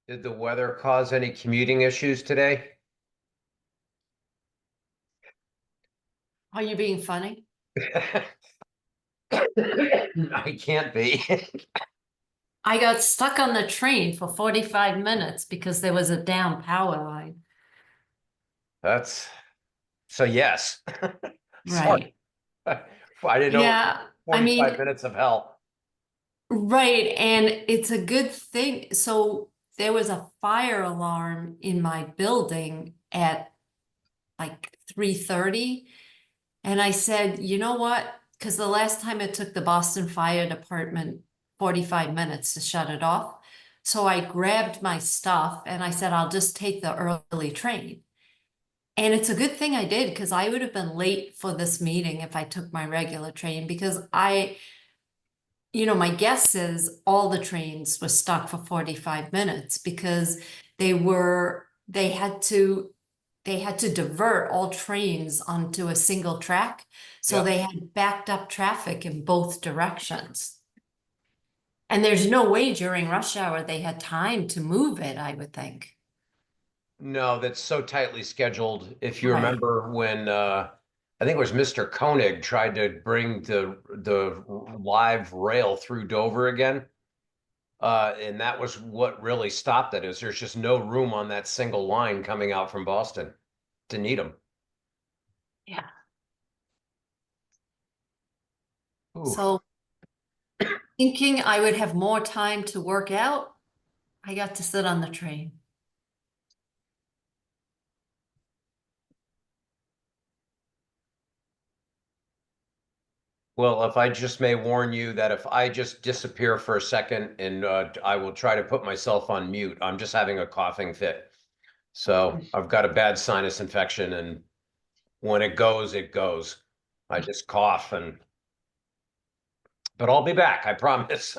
Did the weather cause any commuting issues today? Are you being funny? I can't be. I got stuck on the train for 45 minutes because there was a down power line. That's so yes. Sorry. Right. I didn't know it was Yeah, I 45 mean, minutes of hell. right. And it's a good thing. So there was a fire alarm in my building at like 3:30. And I said, you know what? Because the last time it took the Boston Fire Department 45 minutes to shut it off. So I grabbed my stuff and I said, I'll just take the early train. And it's a good thing I did because I would have been late for this meeting if I took my regular train because my guess is all the trains were stuck for 45 minutes because they had to divert all trains onto a single track. So Yeah. they had backed up traffic in both directions. And there's no way during rush hour they had time to move it, I would think. No, that's so tightly scheduled. If you Right. remember when I think it was Mr. Koenig tried to bring the live rail through Dover again. And that was what really stopped it, is there's just no room on that single line coming out from Boston to Needham. Yeah. Ooh. So thinking I would have more time to work out, I got to sit on the train. Well, if I just may warn you that if I just disappear for a second and I will try to put myself on mute, I'm just having a coughing fit. So I've got a bad sinus infection, and when it goes, it goes. I just cough but I'll be back, I promise.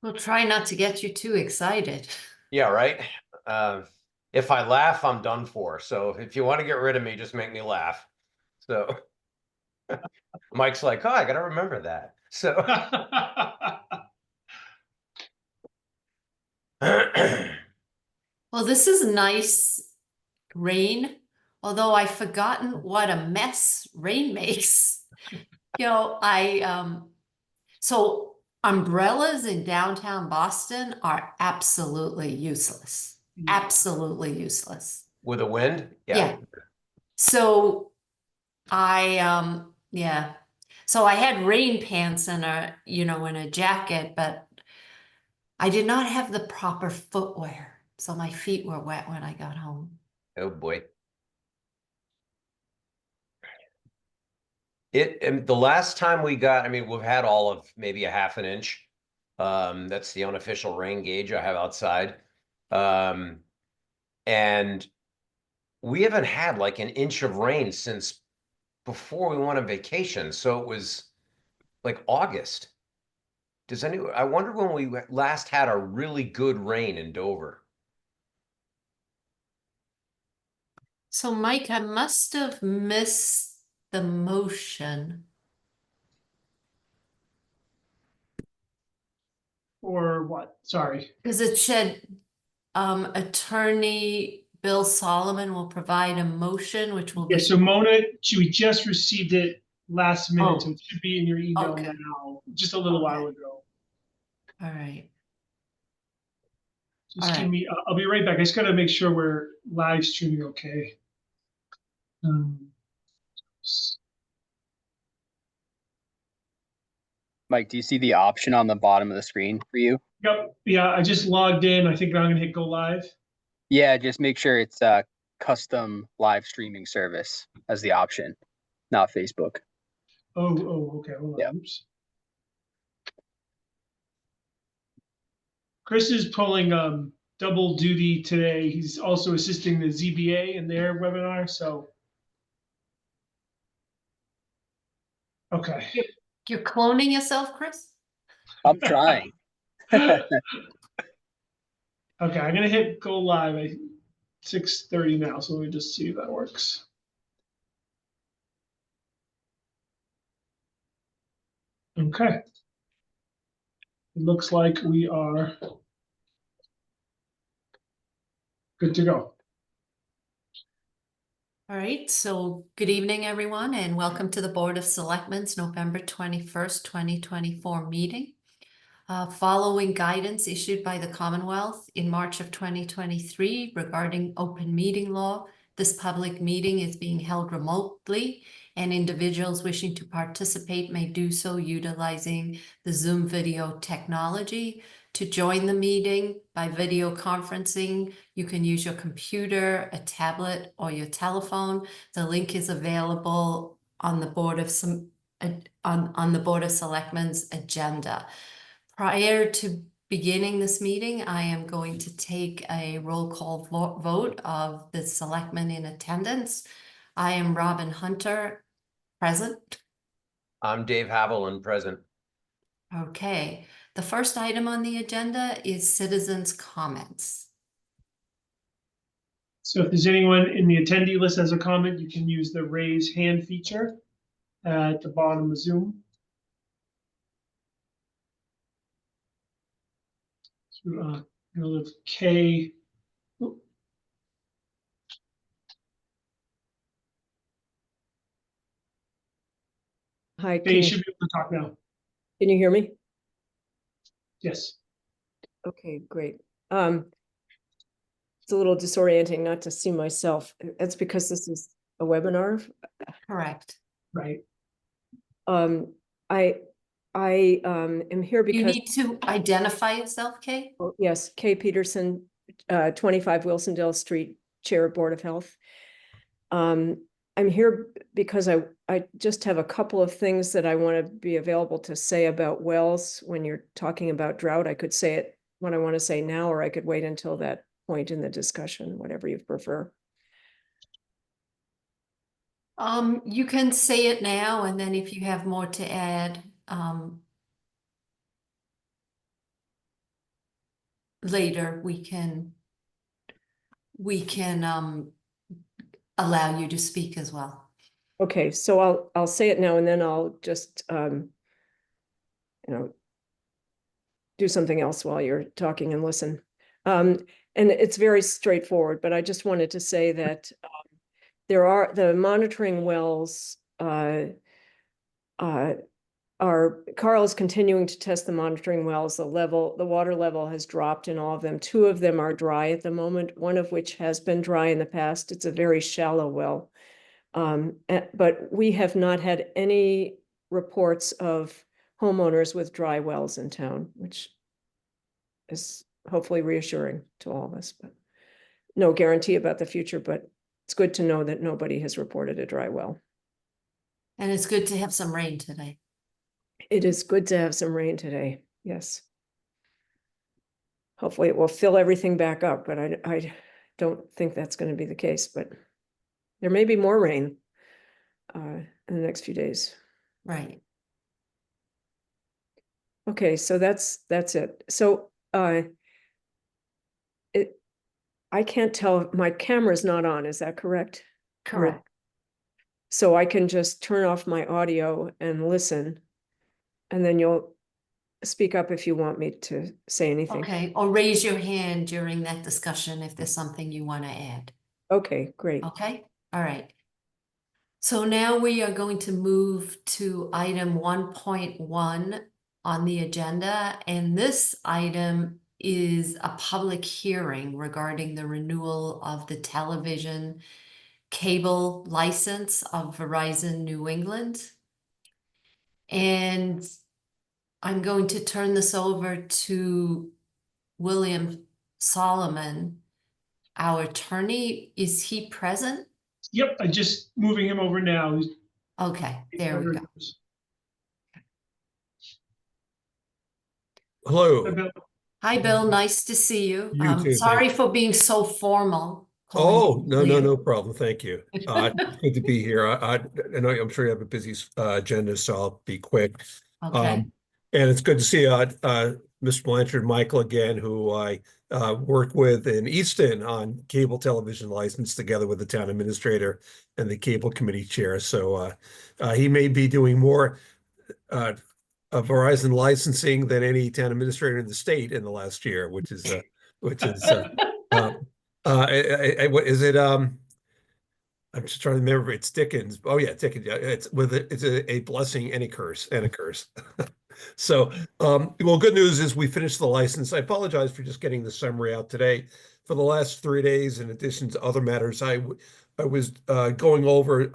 We'll try not to get you too excited. Yeah, right. Uh, if I laugh, I'm done for. So if you want to get rid of me, just make me laugh. So Mike's like, oh, I got to remember that. So Well, this is nice rain, although I've forgotten what a mess rain makes. So umbrellas in downtown Boston are absolutely useless. Yeah. Absolutely useless. with a wind, yeah. Yeah. So yeah. So I had rain pants and a jacket, but I did not have the proper footwear. So my feet were wet when I got home. Oh boy. And the last time we got, I mean, we've had all of maybe a half an inch. That's the unofficial rain gauge I have outside. Um, and we haven't had like an inch of rain since before we went on vacation. So it was like August. I wonder when we last had a really good rain in Dover. So Mike, I must have missed the motion Or what? Sorry. because it said Attorney Bill Solomon will provide a motion which will Yeah, be. so Mona, we just received it last minute, so Oh, it should be in your email okay. now, just a little while Okay. ago. All right. Just All give right. me, I'll be right back. I just gotta make sure we're live streaming okay. Um, Mike, do you see the option on the bottom of the screen for you? Yep, yeah, I just logged in. I think I'm gonna hit go live. Yeah, just make sure it's custom live streaming service as the option, not Facebook. Okay, hold Yeah. on, oops. Chris is pulling double duty today. He's also assisting the ZBA in their webinar, so. Okay. You're cloning yourself, Chris? I'm trying. Okay, I'm gonna hit go live at 6:30 now, so let me just see if that works. Okay. It looks like we are good to go. All right, so good evening, everyone, and welcome to the Board of Selectmen's November 21st, 2024 meeting. Following guidance issued by the Commonwealth in March of 2023 regarding open meeting law, this public meeting is being held remotely, and individuals wishing to participate may do so utilizing the Zoom video technology. To join the meeting by video conferencing, you can use your computer, a tablet, or your telephone. The link is available on the Board of Selectmen's agenda. Prior to beginning this meeting, I am going to take a roll call vote of the selectmen in attendance. I am Robin Hunter, present. I'm Dave Haviland, present. Okay, the first item on the agenda is citizens' comments. So if there's anyone in the attendee list as a comment, you can use the raise hand feature at the bottom of Zoom. So, go to K. Oh, Hi, Kay should be able to talk now. can you hear me? Yes. Okay, great. It's a little disorienting not to see myself. That's because this is a webinar. Correct. Right. I am here You because, need to identify yourself, Kate. oh, yes, Kay Peterson, 25 Wilsondale Street, Chair of Board of Health. I'm here because I just have a couple of things that I want to be available to say about wells. When you're talking about drought, I could say it what I want to say now, or I could wait until that point in the discussion, whatever you prefer. You can say it now, and then if you have more to add, later we can allow you to speak as well. Okay, so I'll say it now and then I'll just do something else while you're talking and listen. And it's very straightforward, but I just wanted to say that there are the monitoring wells Carl is continuing to test the monitoring wells. The water level has dropped in all of them. 2 of them are dry at the moment, one of which has been dry in the past. It's a very shallow well. But we have not had any reports of homeowners with dry wells in town, which is hopefully reassuring to all of us, but no guarantee about the future, but it's good to know that nobody has reported a dry well. And it's good to have some rain today. It is good to have some rain today, yes. Hopefully it will fill everything back up, but I don't think that's going to be the case, but there may be more rain in the next few days. Right. Okay, so that's it. So I can't tell, my camera's not on, is that correct? Correct. So I can just turn off my audio and listen, and then you'll speak up if you want me to say anything. Okay, or raise your hand during that discussion if there's something you want to add. Okay, great. Okay, all right. So now we are going to move to item 1.1 on the agenda, and this item is a public hearing regarding the renewal of the television cable license of Verizon New England. And I'm going to turn this over to William Solomon, our attorney. Is he present? Yep. I just moving him over now. Okay, there we go. Hello. Hi, Bill. Nice to see you. You too, Sorry thanks. for being so formal. Oh, calling you no Bill. problem. Thank you. Good to be here. I know I'm sure you have a busy agenda, so I'll be quick. Okay, And it's good to see Mr. Blanchard, Michael again, who I worked with in Easton on cable television license together with the town administrator and the cable committee chair. So he may be doing more Verizon licensing than any town administrator in the state in the last year, which is what is it? I'm just trying to remember. It's Dickens. Oh yeah, Dickens. Yeah, it's a blessing and a curse and a curse. So, well, good news is we finished the license. I apologize for just getting the summary out today. For the last 3 days, in addition to other matters, I was going over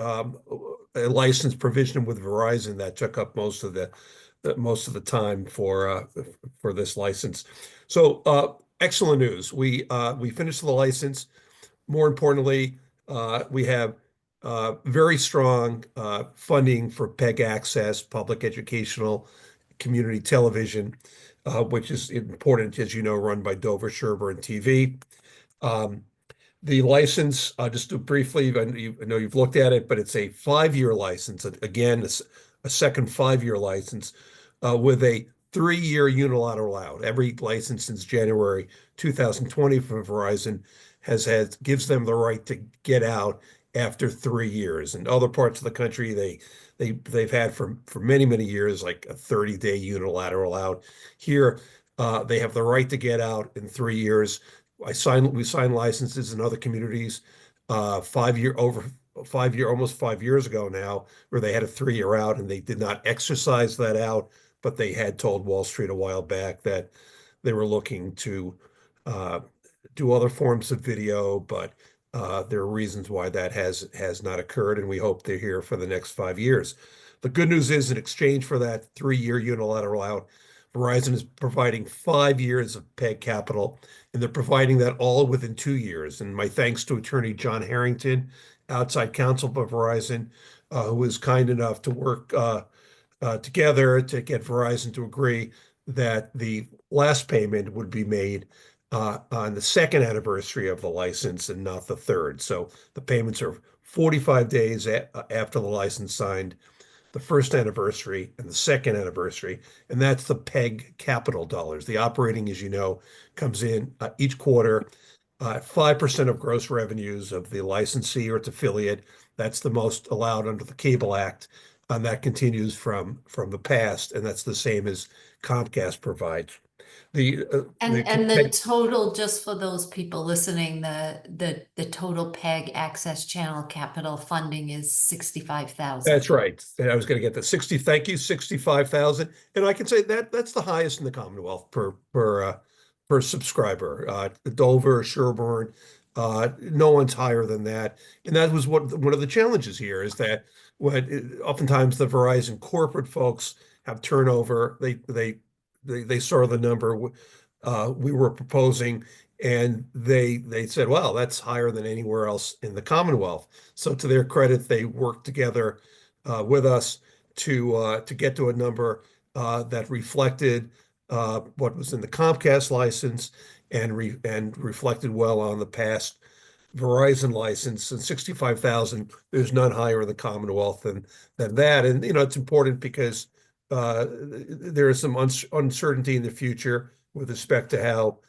a license provision with Verizon that took up most of the time for this license. So, excellent news. We finished the license. More importantly, we have very strong funding for PEG access, public educational community television, which is important, as you know, run by Dover, Sherburne TV. Um, the license, just to briefly, I know you've looked at it, but it's a 5-year license. Again, a second 5-year license with a 3-year unilateral out. Every license since January 2020 from Verizon gives them the right to get out after 3 years. In other parts of the country, they've had for many years like a 30-day unilateral out. Here, they have the right to get out in 3 years. We signed licenses in other communities, 5 year over 5 year, almost 5 years ago now, where they had a 3-year out and they did not exercise that out, but they had told Wall Street a while back that they were looking to uh, do other forms of video, but there are reasons why that has not occurred, and we hope they're here for the next 5 years. The good news is, in exchange for that 3-year unilateral out, Verizon is providing 5 years of PEG capital, and they're providing that all within 2 years. And my thanks to Attorney John Harrington, outside counsel for Verizon, who was kind enough to work together to get Verizon to agree that the last payment would be made on the second anniversary of the license and not the third. So the payments are 45 days after the license signed, the first anniversary and the second anniversary, and that's the PEG capital dollars. The operating, as you know, comes in each quarter, 5% of gross revenues of the licensee or its affiliate. That's the most allowed under the Cable Act, and that continues from the past, and that's the same as Comcast provides. And the total, just for those people listening, the total PEG access channel capital funding is 65,000. That's right. And I was going to get the 60, thank you, 65,000. And I can say that that's the highest in the Commonwealth per subscriber. Dover, Sherburne, no one's higher than that. And that was one of the challenges here is that oftentimes the Verizon corporate folks have turnover. They saw the number we were proposing, and they said, "Well, that's higher than anywhere else in the Commonwealth." So, to their credit, they worked together with us to get to a number that reflected what was in the Comcast license and reflected well on the past Verizon license. And 65,000, there's none higher in the Commonwealth than that. And it's important because there is some uncertainty in the future with respect to how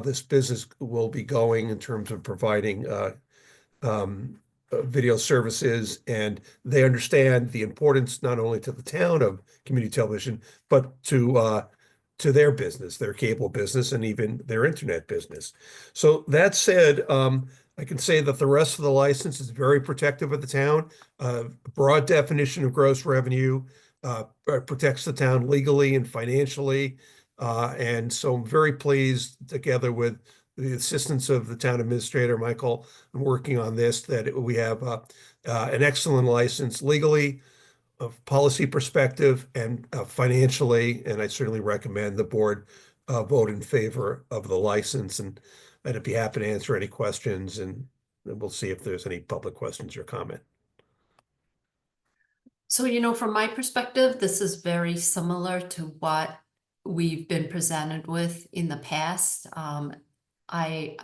this business will be going in terms of providing video services, and they understand the importance not only to the town of community television, but to their business, their cable business, and even their internet business. So that said, I can say that the rest of the license is very protective of the town. Broad definition of gross revenue protects the town legally and financially. And so I'm very pleased, together with the assistance of the town administrator, Michael, I'm working on this, that we have an excellent license legally, of policy perspective, and financially. And I certainly recommend the board vote in favor of the license. And I'd be happy to answer any questions, and we'll see if there's any public questions or comment. So, from my perspective, this is very similar to what we've been presented with in the past. I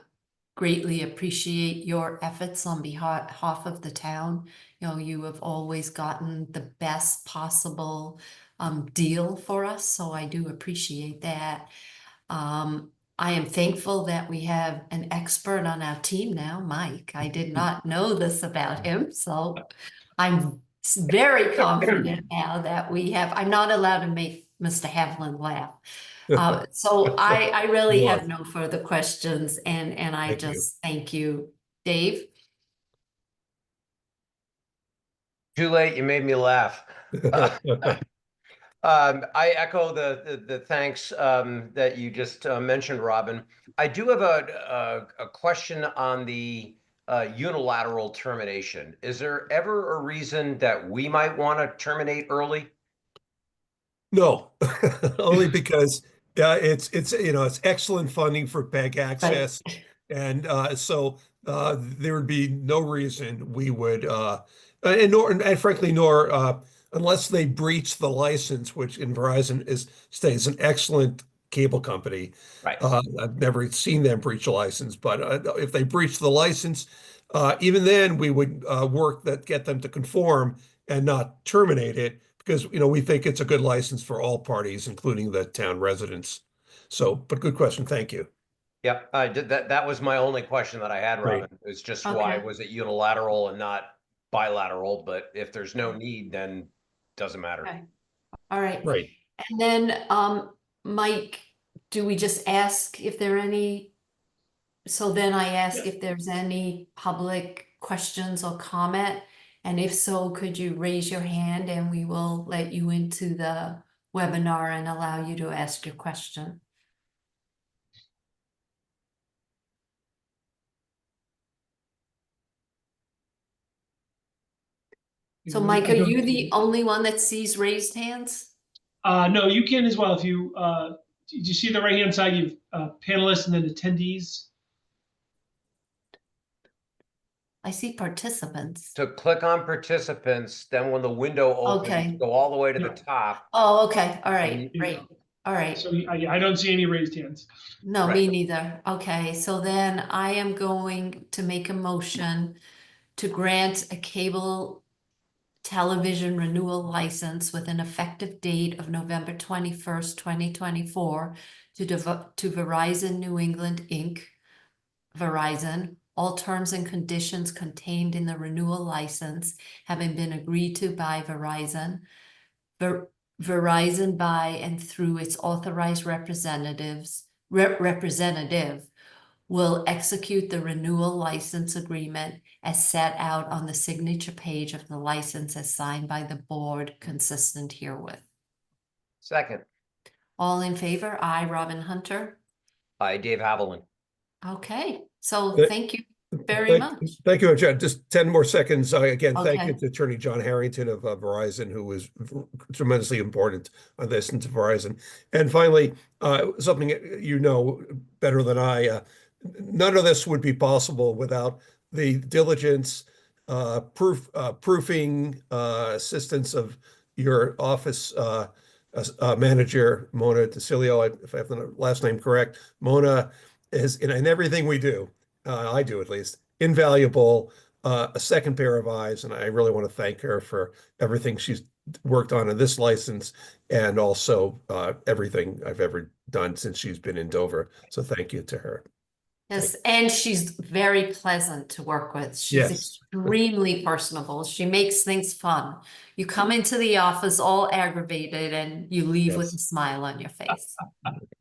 greatly appreciate your efforts on behalf of the town. You have always gotten the best possible deal for us, so I do appreciate that. I am thankful that we have an expert on our team now, Mike. I did not know this about him, so I'm very confident now that I'm not allowed to make Mr. Havlin laugh. So I really You have are. no further questions, and I Thank you. just thank you, Dave. Too late, you made me laugh. I echo the thanks that you just mentioned, Robin. I do have a question on the unilateral termination. Is there ever a reason that we might want to terminate early? No, only because it's it's excellent funding for bank access, and so there would be no reason we would and frankly nor unless they breach the license, which in Verizon stays an excellent cable company. Right. I've never seen them breach a license, but if they breach the license, even then we would get them to conform and not terminate it because we think it's a good license for all parties, including the town residents. So, but good question. Thank you. Yep, I did that. That was my only question that I had, Great. Robin. It's just why Okay. was it unilateral and not bilateral? But if there's no need, then doesn't matter. Okay. All right. Right. And then, Mike, do we just ask if there are any? So then I ask Yeah. if there's any public questions or comment, and if so, could you raise your hand and we will let you into the webinar and allow you to ask your question. So Mike, I are don't you see- the only one that sees raised hands? No, you can as well. If you did you see the right hand side? You've panelists and then attendees. I see participants. To click on participants, then when the window opens, Okay. go all the way to the Yeah. top. Oh, okay. All right. you- Great. All right. So I don't see any raised hands. No, Right. me neither. Okay, so then I am going to make a motion to grant a cable television renewal license with an effective date of November 21st, 2024 to Verizon New England, Inc., Verizon, all terms and conditions contained in the renewal license having been agreed to by Verizon, Verizon by and through its authorized representative will execute the renewal license agreement as set out on the signature page of the license as signed by the board consistent herewith. Second, All in favor? Aye, Robin Hunter. I, Dave Haviland. Okay, so Th- thank you very much. Thank you, John. Just 10 more seconds. Again, thank you Okay. to Attorney John Harrington of Verizon, who was tremendously important on this and to Verizon. And finally, something you know better than I, none of this would be possible without the diligence, proofing, assistance of your office manager, Mona DeCilio, if I have the last name correct. Mona is in everything we do. I do at least, invaluable, a second pair of eyes. And I really want to thank her for everything she's worked on in this license and also everything I've ever done since she's been in Dover. So thank you to her. Yes, and she's very pleasant to work with. She's Yes. extremely personable. She makes things fun. You come into the office all aggravated and you leave with a Yes. smile on your face.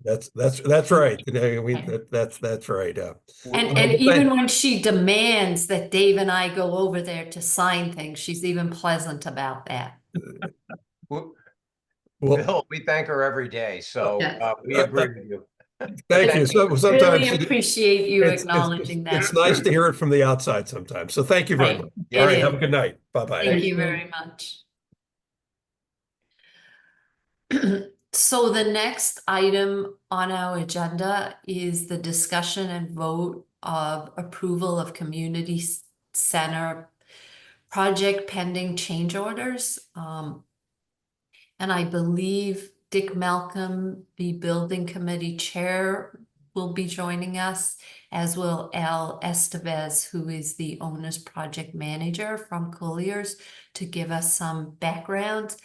That's right. That's right. And even when she demands that Dave and I go over there to sign things, she's even pleasant about that. Well, Bill, we thank her every day, so Yeah. we agree with you. thank you. So sometimes Really appreciate you acknowledging that. it's nice to hear it from the outside sometimes. So thank you very Right. much. Yeah. All It right. is. Have a good night. Bye-bye. Thank Thanks, you Bill. very much. So the next item on our agenda is the discussion and vote of approval of community center project pending change orders. And I believe Dick Malcolm, the building committee chair, will be joining us, as will Al Estevez, who is the owner's project manager from Colliers, to give us some background.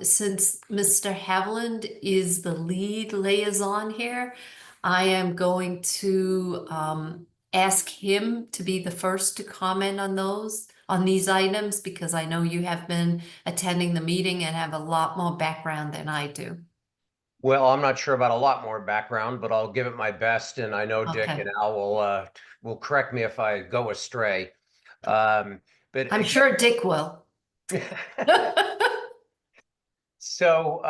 Since Mr. Havland is the lead liaison here, I am going to ask him to be the first to comment on those on these items? Because I know you have been attending the meeting and have a lot more background than I do. Well, I'm not sure about a lot more background, but I'll give it my best, and I know Dick Okay. and Al will correct me if I go astray. But I'm sure Dick will. So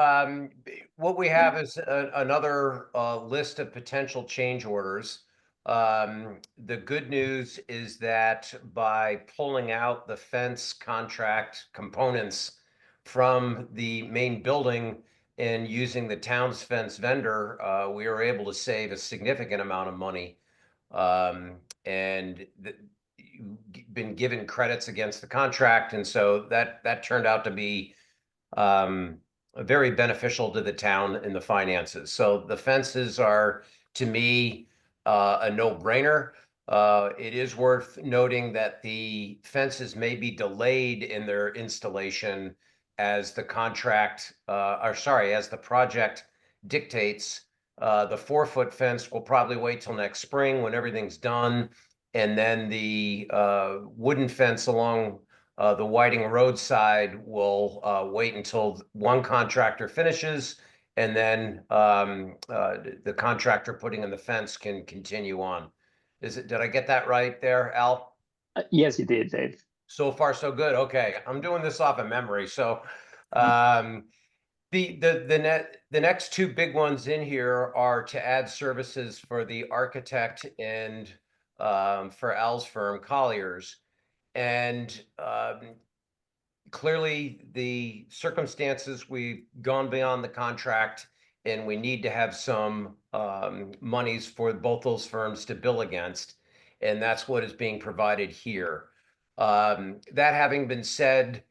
what we have is another list of potential change orders. The good news is that by pulling out the fence contract components from the main building and using the town's fence vendor, we are able to save a significant amount of money. And been given credits against the contract, and so that turned out to be very beneficial to the town in the finances. So the fences are, to me, a no-brainer. It is worth noting that the fences may be delayed in their installation as the contract, as the project dictates. The 4-foot fence will probably wait till next spring when everything's done. And then the wooden fence along the Whiting roadside will wait until one contractor finishes, and then the contractor putting in the fence can continue on. Did I get that right there, Al? Yes, you did, Dave. So far, so good. Okay, I'm doing this off of memory. So the next two big ones in here are to add services for the architect and for Al's firm, Colliers. And clearly the circumstances, we've gone beyond the contract and we need to have some monies for both those firms to bill against. And that's what is being provided here. That having been said,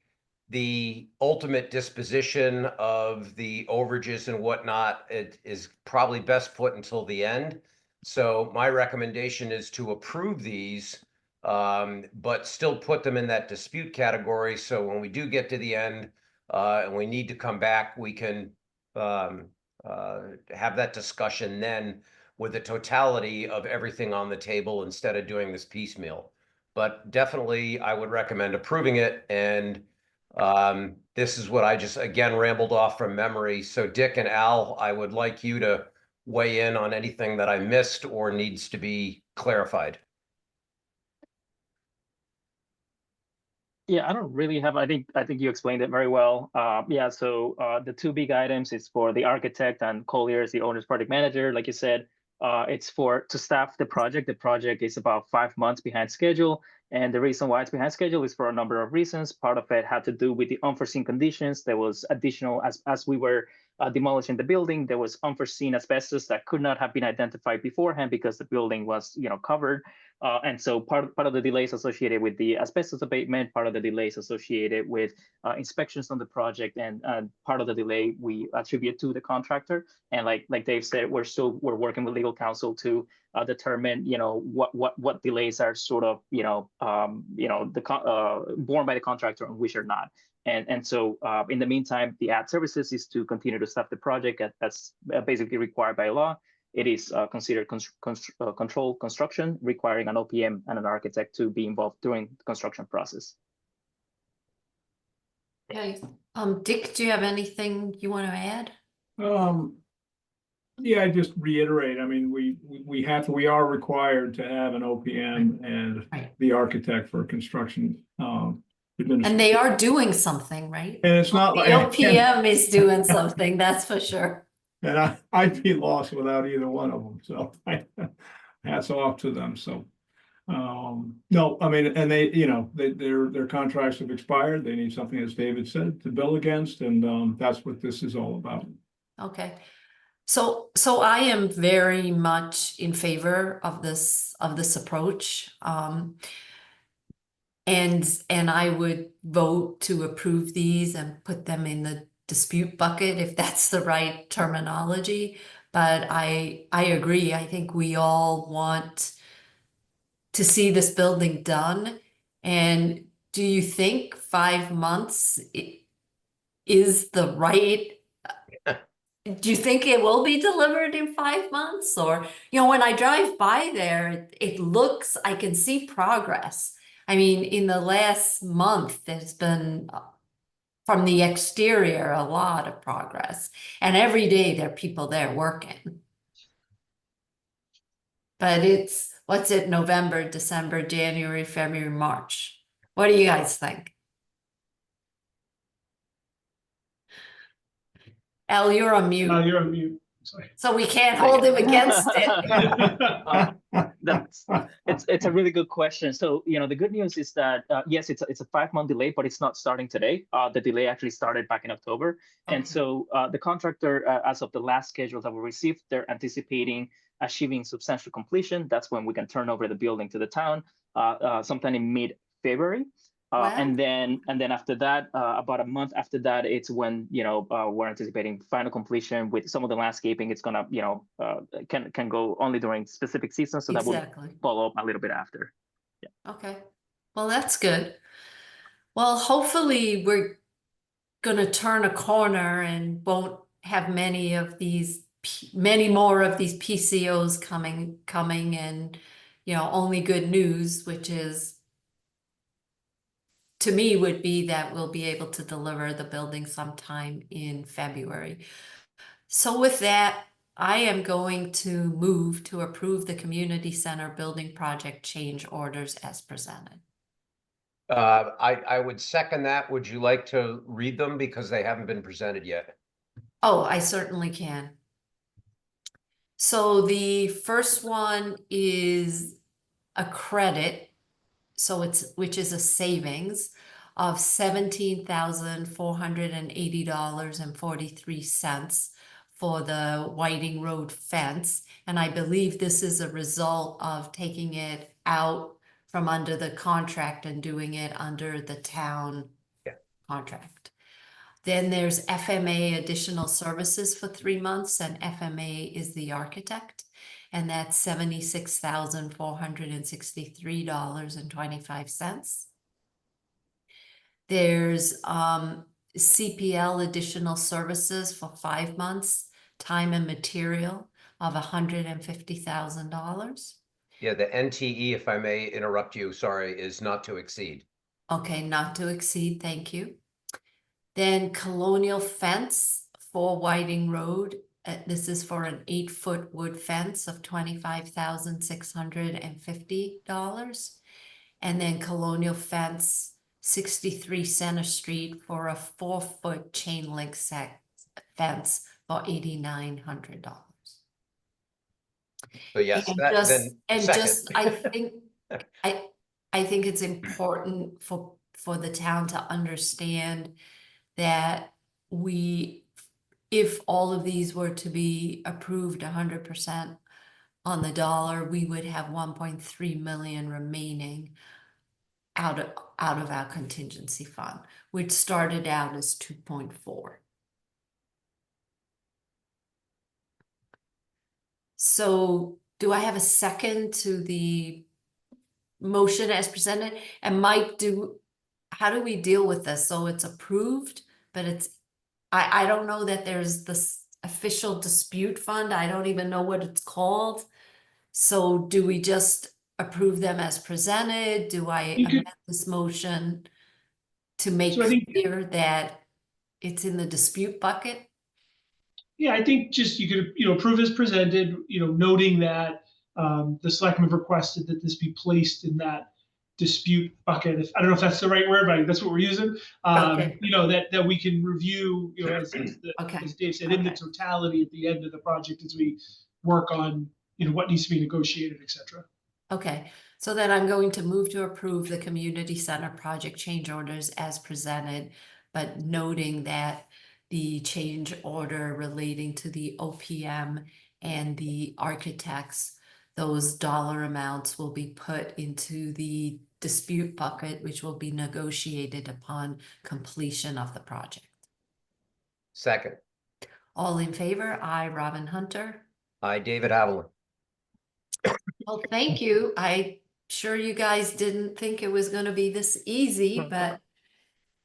the ultimate disposition of the overages and whatnot, it is probably best put until the end. So my recommendation is to approve these, but still put them in that dispute category. So when we do get to the end, and we need to come back, we can have that discussion then with the totality of everything on the table instead of doing this piecemeal. But definitely, I would recommend approving it. And this is what I just, again, rambled off from memory. So Dick and Al, I would like you to weigh in on anything that I missed or needs to be clarified. Yeah, I don't really have, I think you explained it very well. Yeah, so the two big items is for the architect and Colliers, the owner's project manager. Like you said, it's to staff the project. The project is about 5 months behind schedule. And the reason why it's behind schedule is for a number of reasons. Part of it had to do with the unforeseen conditions. There was additional, as we were demolishing the building, there was unforeseen asbestos that could not have been identified beforehand because the building was, covered. And so part of the delays associated with the asbestos abatement, part of the delays associated with inspections on the project, and part of the delay we attribute to the contractor. And like Dave said, we're working with legal counsel to determine, what delays are sort of, borne by the contractor and which are not. And so in the meantime, the ad services is to continue to staff the project that's basically required by law. It is considered controlled construction, requiring an OPM and an architect to be involved during the construction process. Okay, Dick, do you have anything you want to add? Yeah, I just reiterate, I mean, we are required to have an OPM and Right. the architect for construction. And they are doing something, right? And it's not The like. OPM is doing something, that's for sure. And I'd be lost without either one of them, so hats off to them, so. No, I mean, and they, their contracts have expired, they need something, as David said, to bill against, and that's what this is all about. Okay. So I am very much in favor of this approach. And I would vote to approve these and put them in the dispute bucket if that's the right terminology. But I agree. I think we all want to see this building done. And do you think 5 months is the right? Do you think it will be delivered in 5 months? Or, when I drive by there, it looks, I can see progress. I mean, in the last month, there's been from the exterior a lot of progress, and every day there are people there working. But it's, what's it, November, December, January, February, March. What do you guys think? Al, you're on mute, You're on mute. Sorry. so we can't hold him against it. That's it's a really good question. So, the good news is that yes, it's a 5-month delay, but it's not starting today. The delay actually started back in October, and Okay. so the contractor, as of the last schedule that we received, they're anticipating achieving substantial completion. That's when we can turn over the building to the town, sometime in mid-February. Wow. And then after that, about a month after that, it's when we're anticipating final completion with some of the landscaping. It's gonna can go only during specific seasons, so that will Exactly. follow up a little bit after. Okay. Well, that's good. Well, hopefully we're gonna turn a corner and won't have many more of these PCOs coming and, only good news, which is, to me, would be that we'll be able to deliver the building sometime in February. So with that, I am going to move to approve the community center building project change orders as presented. I would second that. Would you like to read them because they haven't been presented yet? Oh, I certainly can. So the first one is a credit, which is a savings of $17,480.43 for the Whiting Road fence. And I believe this is a result of taking it out from under the contract and doing it under the town contract. Then there's FMA additional services for 3 months, and FMA is the architect, and that's $76,463.25. There's CPL additional services for 5 months, time and material of $150,000. Yeah, the NTE, if I may interrupt you, sorry, is not to exceed. Okay, not to exceed, thank you. Then Colonial Fence for Whiting Road. This is for an 8-foot wood fence of $25,650. And then Colonial Fence, 63 Center Street for a 4-foot chain link fence for $8,900. So yes, And that just, then and second. just, I think it's important for the town to understand that if all of these were to be approved 100% on the dollar, we would have 1.3 million remaining out of our contingency fund, which started out as 2.4. So do I have a second to the motion as presented? And Mike, how do we deal with this? So it's approved, but I don't know that there's this official dispute fund. I don't even know what it's called. So do we just approve them as presented? Do I amend this motion to make clear that it's in the dispute bucket? Yeah, I think just you could, approve as presented, noting that the selectmen requested that this be placed in that dispute bucket. I don't know if that's the right word, but that's what we're using. Okay. That we can review, as Dave said, in the Okay. totality at the end of the project as we work on, what needs to be negotiated, et cetera. Okay, so then I'm going to move to approve the community center project change orders as presented, but noting that the change order relating to the OPM and the architects, those dollar amounts will be put into the dispute bucket, which will be negotiated upon completion of the project. Second. All in favor? Aye, Robin Hunter. Aye, David Haviland. Well, thank you. I'm sure you guys didn't think it was going to be this easy, but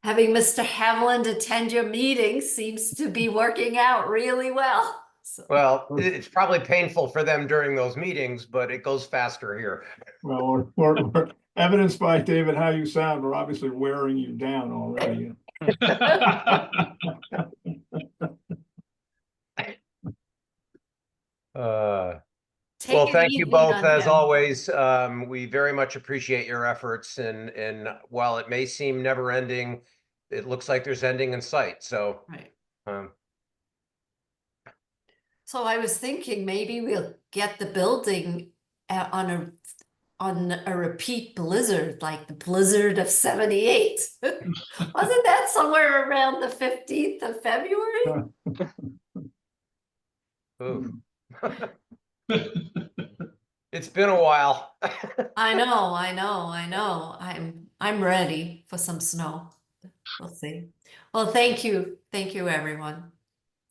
having Mr. Haviland attend your meetings seems to be working out really well. So. Well, it's probably painful for them during those meetings, but it goes faster here. Well, evidenced by, David, how you sound, we're obviously wearing you down already. Take Well, it thank you easy both on as him. always. We very much appreciate your efforts, and while it may seem never ending, it looks like there's ending in sight. So, Right. um, So I was thinking maybe we'll get the building on a repeat blizzard, like the blizzard of 78. Wasn't that somewhere around the 15th of February? oof. It's been a while. I know. I'm ready for some snow. We'll see. Well, thank you. Thank you, everyone.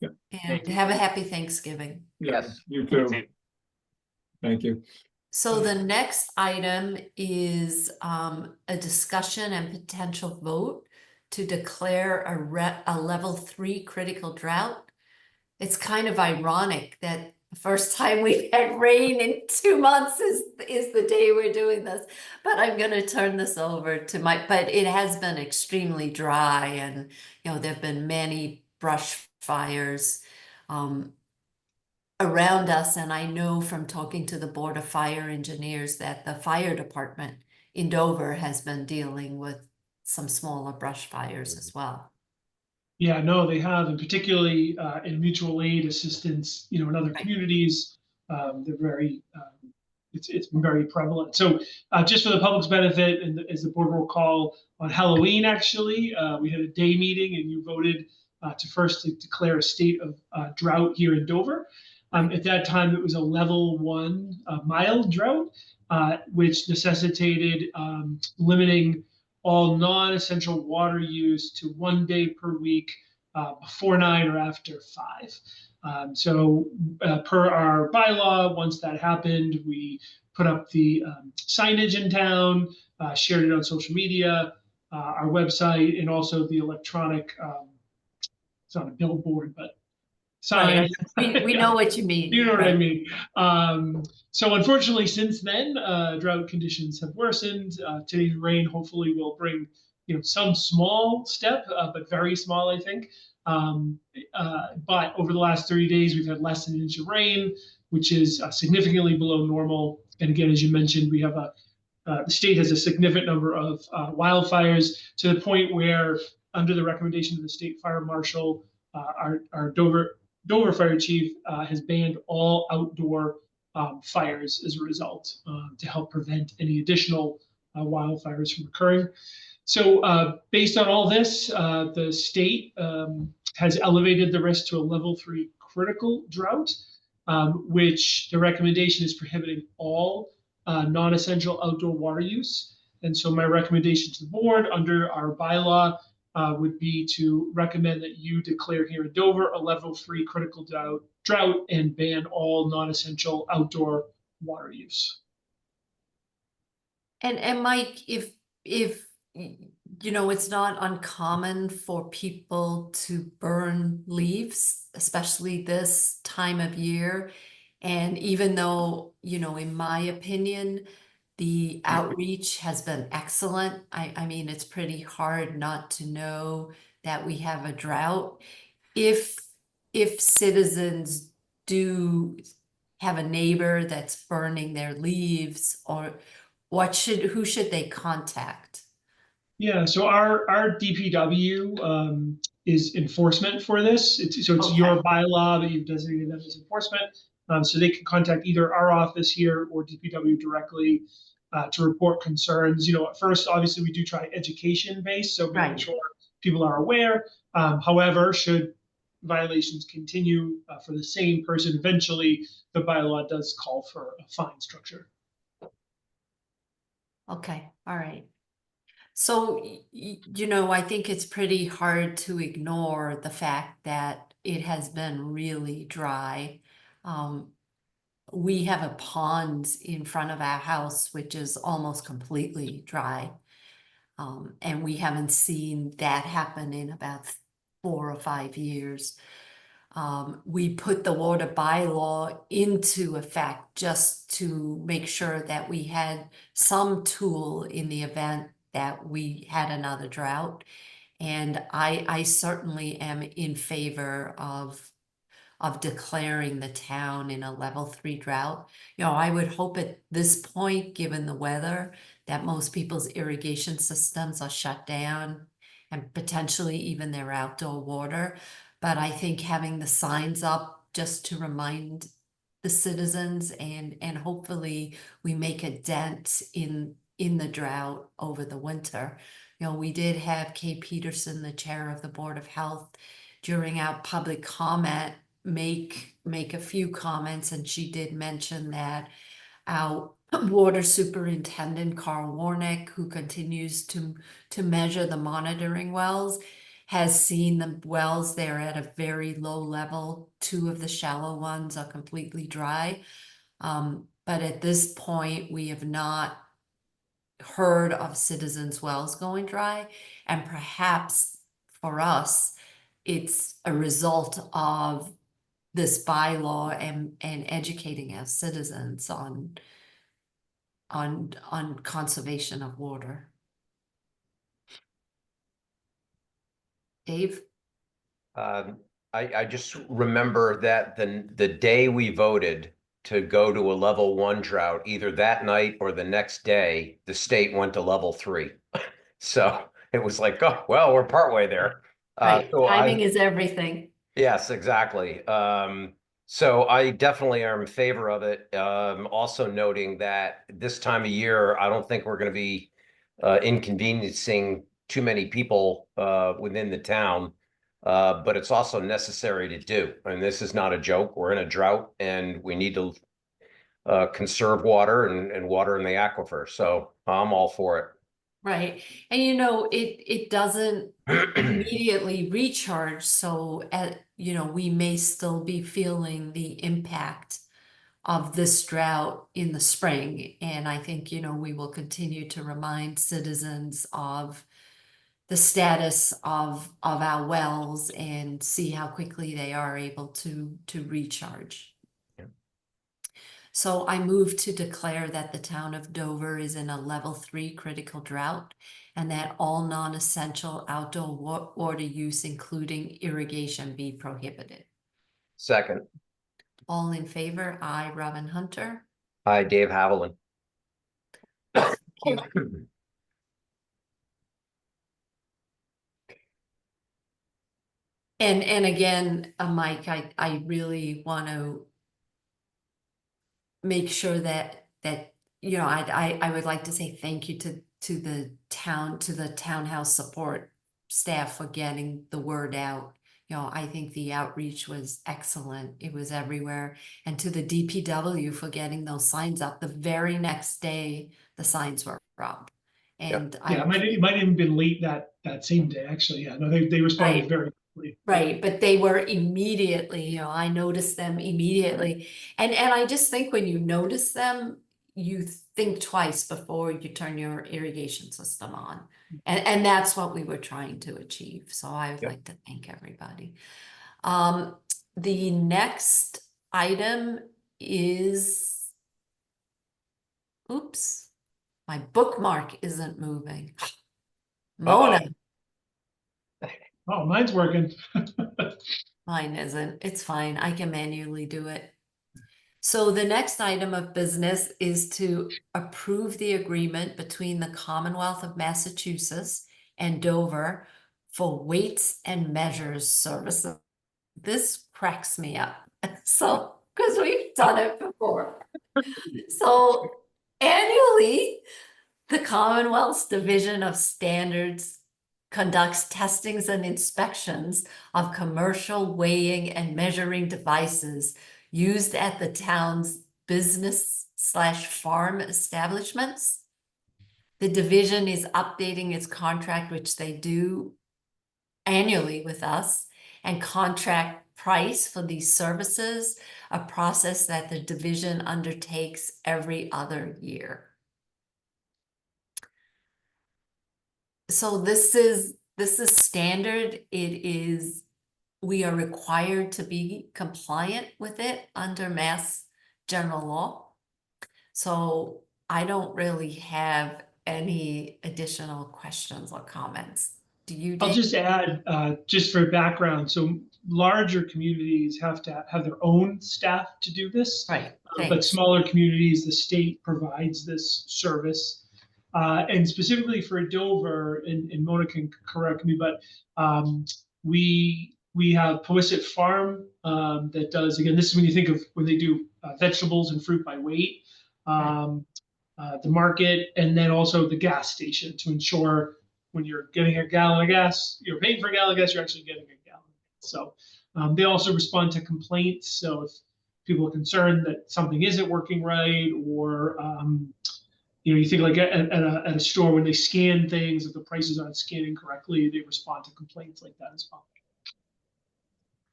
Yeah. And Thank you. have a happy Thanksgiving. Yes. You too. Thank you. So the next item is a discussion and potential vote to declare a level 3 critical drought. It's kind of ironic that the first time we've had rain in 2 months is the day we're doing this. But I'm going to turn this over to but it has been extremely dry, and there have been many brush fires around us. And I know from talking to the Board of Fire Engineers that the fire department in Dover has been dealing with some smaller brush fires as well. Yeah, no, they have, and particularly in mutual aid assistance, in other communities, they're very, it's been very prevalent. So just for the public's benefit, and as the board will recall, on Halloween, actually, we had a day meeting and you voted to declare a state of drought here in Dover. At that time, it was a level 1 mild drought, which necessitated limiting all non-essential water use to 1 day per week before 9 or after 5. So per our bylaw, once that happened, we put up the signage in town, shared it on social media, our website, and also the electronic, it's not a billboard, but sign. Right. We know what you mean. You know what right. I mean? So unfortunately, since then, drought conditions have worsened. Today's rain hopefully will bring, some small step, but very small, I think. But over the last 30 days, we've had less than an inch of rain, which is significantly below normal. And again, as you mentioned, we have the state has a significant number of wildfires, to the point where, under the recommendation of the state fire marshal, our Dover fire chief has banned all outdoor fires as a result, to help prevent any additional wildfires from occurring. So based on all this, the state has elevated the risk to a level 3 critical drought, which the recommendation is prohibiting all non-essential outdoor water use. And so my recommendation to the board under our bylaw would be to recommend that you declare here in Dover a level 3 critical drought and ban all non-essential outdoor water use. And Mike, if it's not uncommon for people to burn leaves, especially this time of year. And even though, in my opinion, the outreach has been excellent. I mean, it's pretty hard not to know that we have a drought. If citizens do have a neighbor that's burning their leaves, or who should they contact? Yeah, so our DPW is enforcement for this. It's your bylaw that you've designated them as enforcement. So they can contact either our office here or DPW directly to report concerns. At first, obviously, we do try education based, so making sure people are aware. However, should violations continue for the same person, eventually the bylaw does call for a fine structure. Okay, all right. So, I think it's pretty hard to ignore the fact that it has been really dry. We have a pond in front of our house, which is almost completely dry. And we haven't seen that happen in about 4 or 5 years. we put the water bylaw into effect just to make sure that we had some tool in the event that we had another drought. And I certainly am in favor of declaring the town in a level 3 drought. You know, I would hope at this point, given the weather, that most people's irrigation systems are shut down and potentially even their outdoor water. But I think having the signs up just to remind the citizens, and hopefully we make a dent in the drought over the winter. You know, we did have Kay Peterson, the chair of the Board of Health, during our public comment, make a few comments, and she did mention that our water superintendent, Carl Warnick, who continues to measure the monitoring wells, has seen the wells there at a very low level. 2 of the shallow ones are completely dry. But at this point, we have not heard of citizens' wells going dry, and perhaps for us, it's a result of this bylaw and educating our citizens on conservation of water. Dave? I just remember that the day we voted to go to a level 1 drought, either that night or the next day, the state went to level 3. So it was like, oh, well, we're partway there. Right, So timing is everything. yes, exactly. So I definitely am in favor of it. Also noting that this time of year, I don't think we're going to be inconveniencing too many people within the town. But it's also necessary to do. And this is not a joke. We're in a drought and we need to conserve water and water in the aquifer. So I'm all for Right, and you know, it doesn't it. immediately recharge, so you know, we may still be feeling the impact of this drought in the spring. And I think, you know, we will continue to remind citizens of the status of our wells and see how quickly they are able to recharge. So I move to declare that the town of Dover is in a level 3 critical drought, and that all non-essential outdoor water use, including irrigation, be prohibited. Second. All in favor? Aye. Robin Hunter. Hi, Dave Haviland. Thank you. And again, Mike, I really want to make sure that you know, I would like to say thank you to the townhouse support staff for getting the word out. You know, I think the outreach was excellent. It was everywhere. And to the DPW for getting those signs up. The very next day, the signs were up. And Yeah, it might have even been late that same day, actually. Yeah, no, they responded Right. very quickly. Right, but they were immediately, you know, I noticed them immediately. And I just think when you notice them, you think twice before you turn your irrigation system on. And that's what we were trying to achieve. So I would Yep. like to thank everybody. The next item is, oops, my bookmark isn't moving. Mona. Oh, mine's working. Mine isn't. It's fine. I can manually do it. So the next item of business is to approve the agreement between the Commonwealth of Massachusetts and Dover for weights and measures services. This cracks me up. So, because we've done it before. So annually, the Commonwealth's Division of Standards conducts testings and inspections of commercial weighing and measuring devices used at the town's business/farm establishments. The division is updating its contract, which they do annually with us, and contract price for these services, a process that the division undertakes every other year. So this is standard. It is we are required to be compliant with it under Mass General Law. So I don't really have any additional questions or comments. Do you, I'll Dave? just add, just for background, so larger communities have to have their own staff to do this. Right, But thanks. smaller communities, the state provides this service. And specifically for Dover, and Mona can correct me, but we have Powasset Farm that does, again, this is when you think of when they do vegetables and fruit by weight. The market, and then also the gas station to ensure when you're getting a gallon of gas, you're paying for a gallon of gas, you're actually getting a gallon. So they also respond to complaints. So if people are concerned that something isn't working right, or you think like at a store when they scan things, if the prices aren't scanning correctly, they respond to complaints like that as well.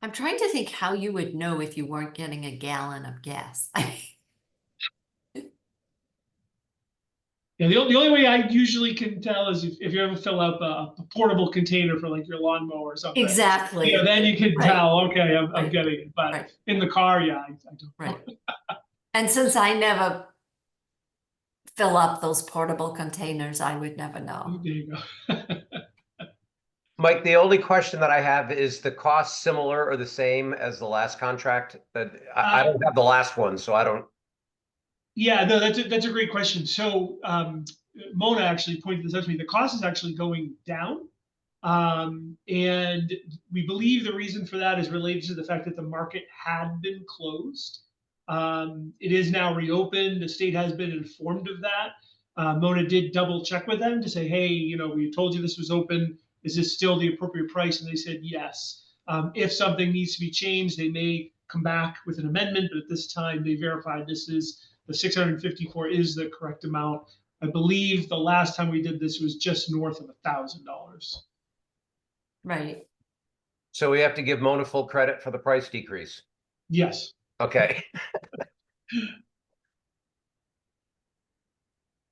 I'm trying to think how you would know if you weren't getting a gallon of gas. Yeah, the only way I usually can tell is if you ever fill up a portable container for like your lawnmower or something. Exactly. Then you can Right. tell, okay, I'm Right. getting it. But Right. in the car, yeah, I don't know. Right. And since I never fill up those portable containers, I would never know. There you go. Mike, the only question that I have is the cost similar or the same as the last contract? That I don't have the last one, so I don't. Yeah, no, that's a great question. So Mona actually pointed this out to me. The cost is actually going down. And we believe the reason for that is related to the fact that the market had been closed. It is now reopened. The state has been informed of that. Mona did double check with them to say, hey, we told you this was open. Is this still the appropriate price? And they said yes. If something needs to be changed, they may come back with an amendment. But at this time, they verified this is the 654 is the correct amount. I believe the last time we did this was just north of $1,000. Right. So we have to give Mona full credit for the price decrease. Yes. Okay.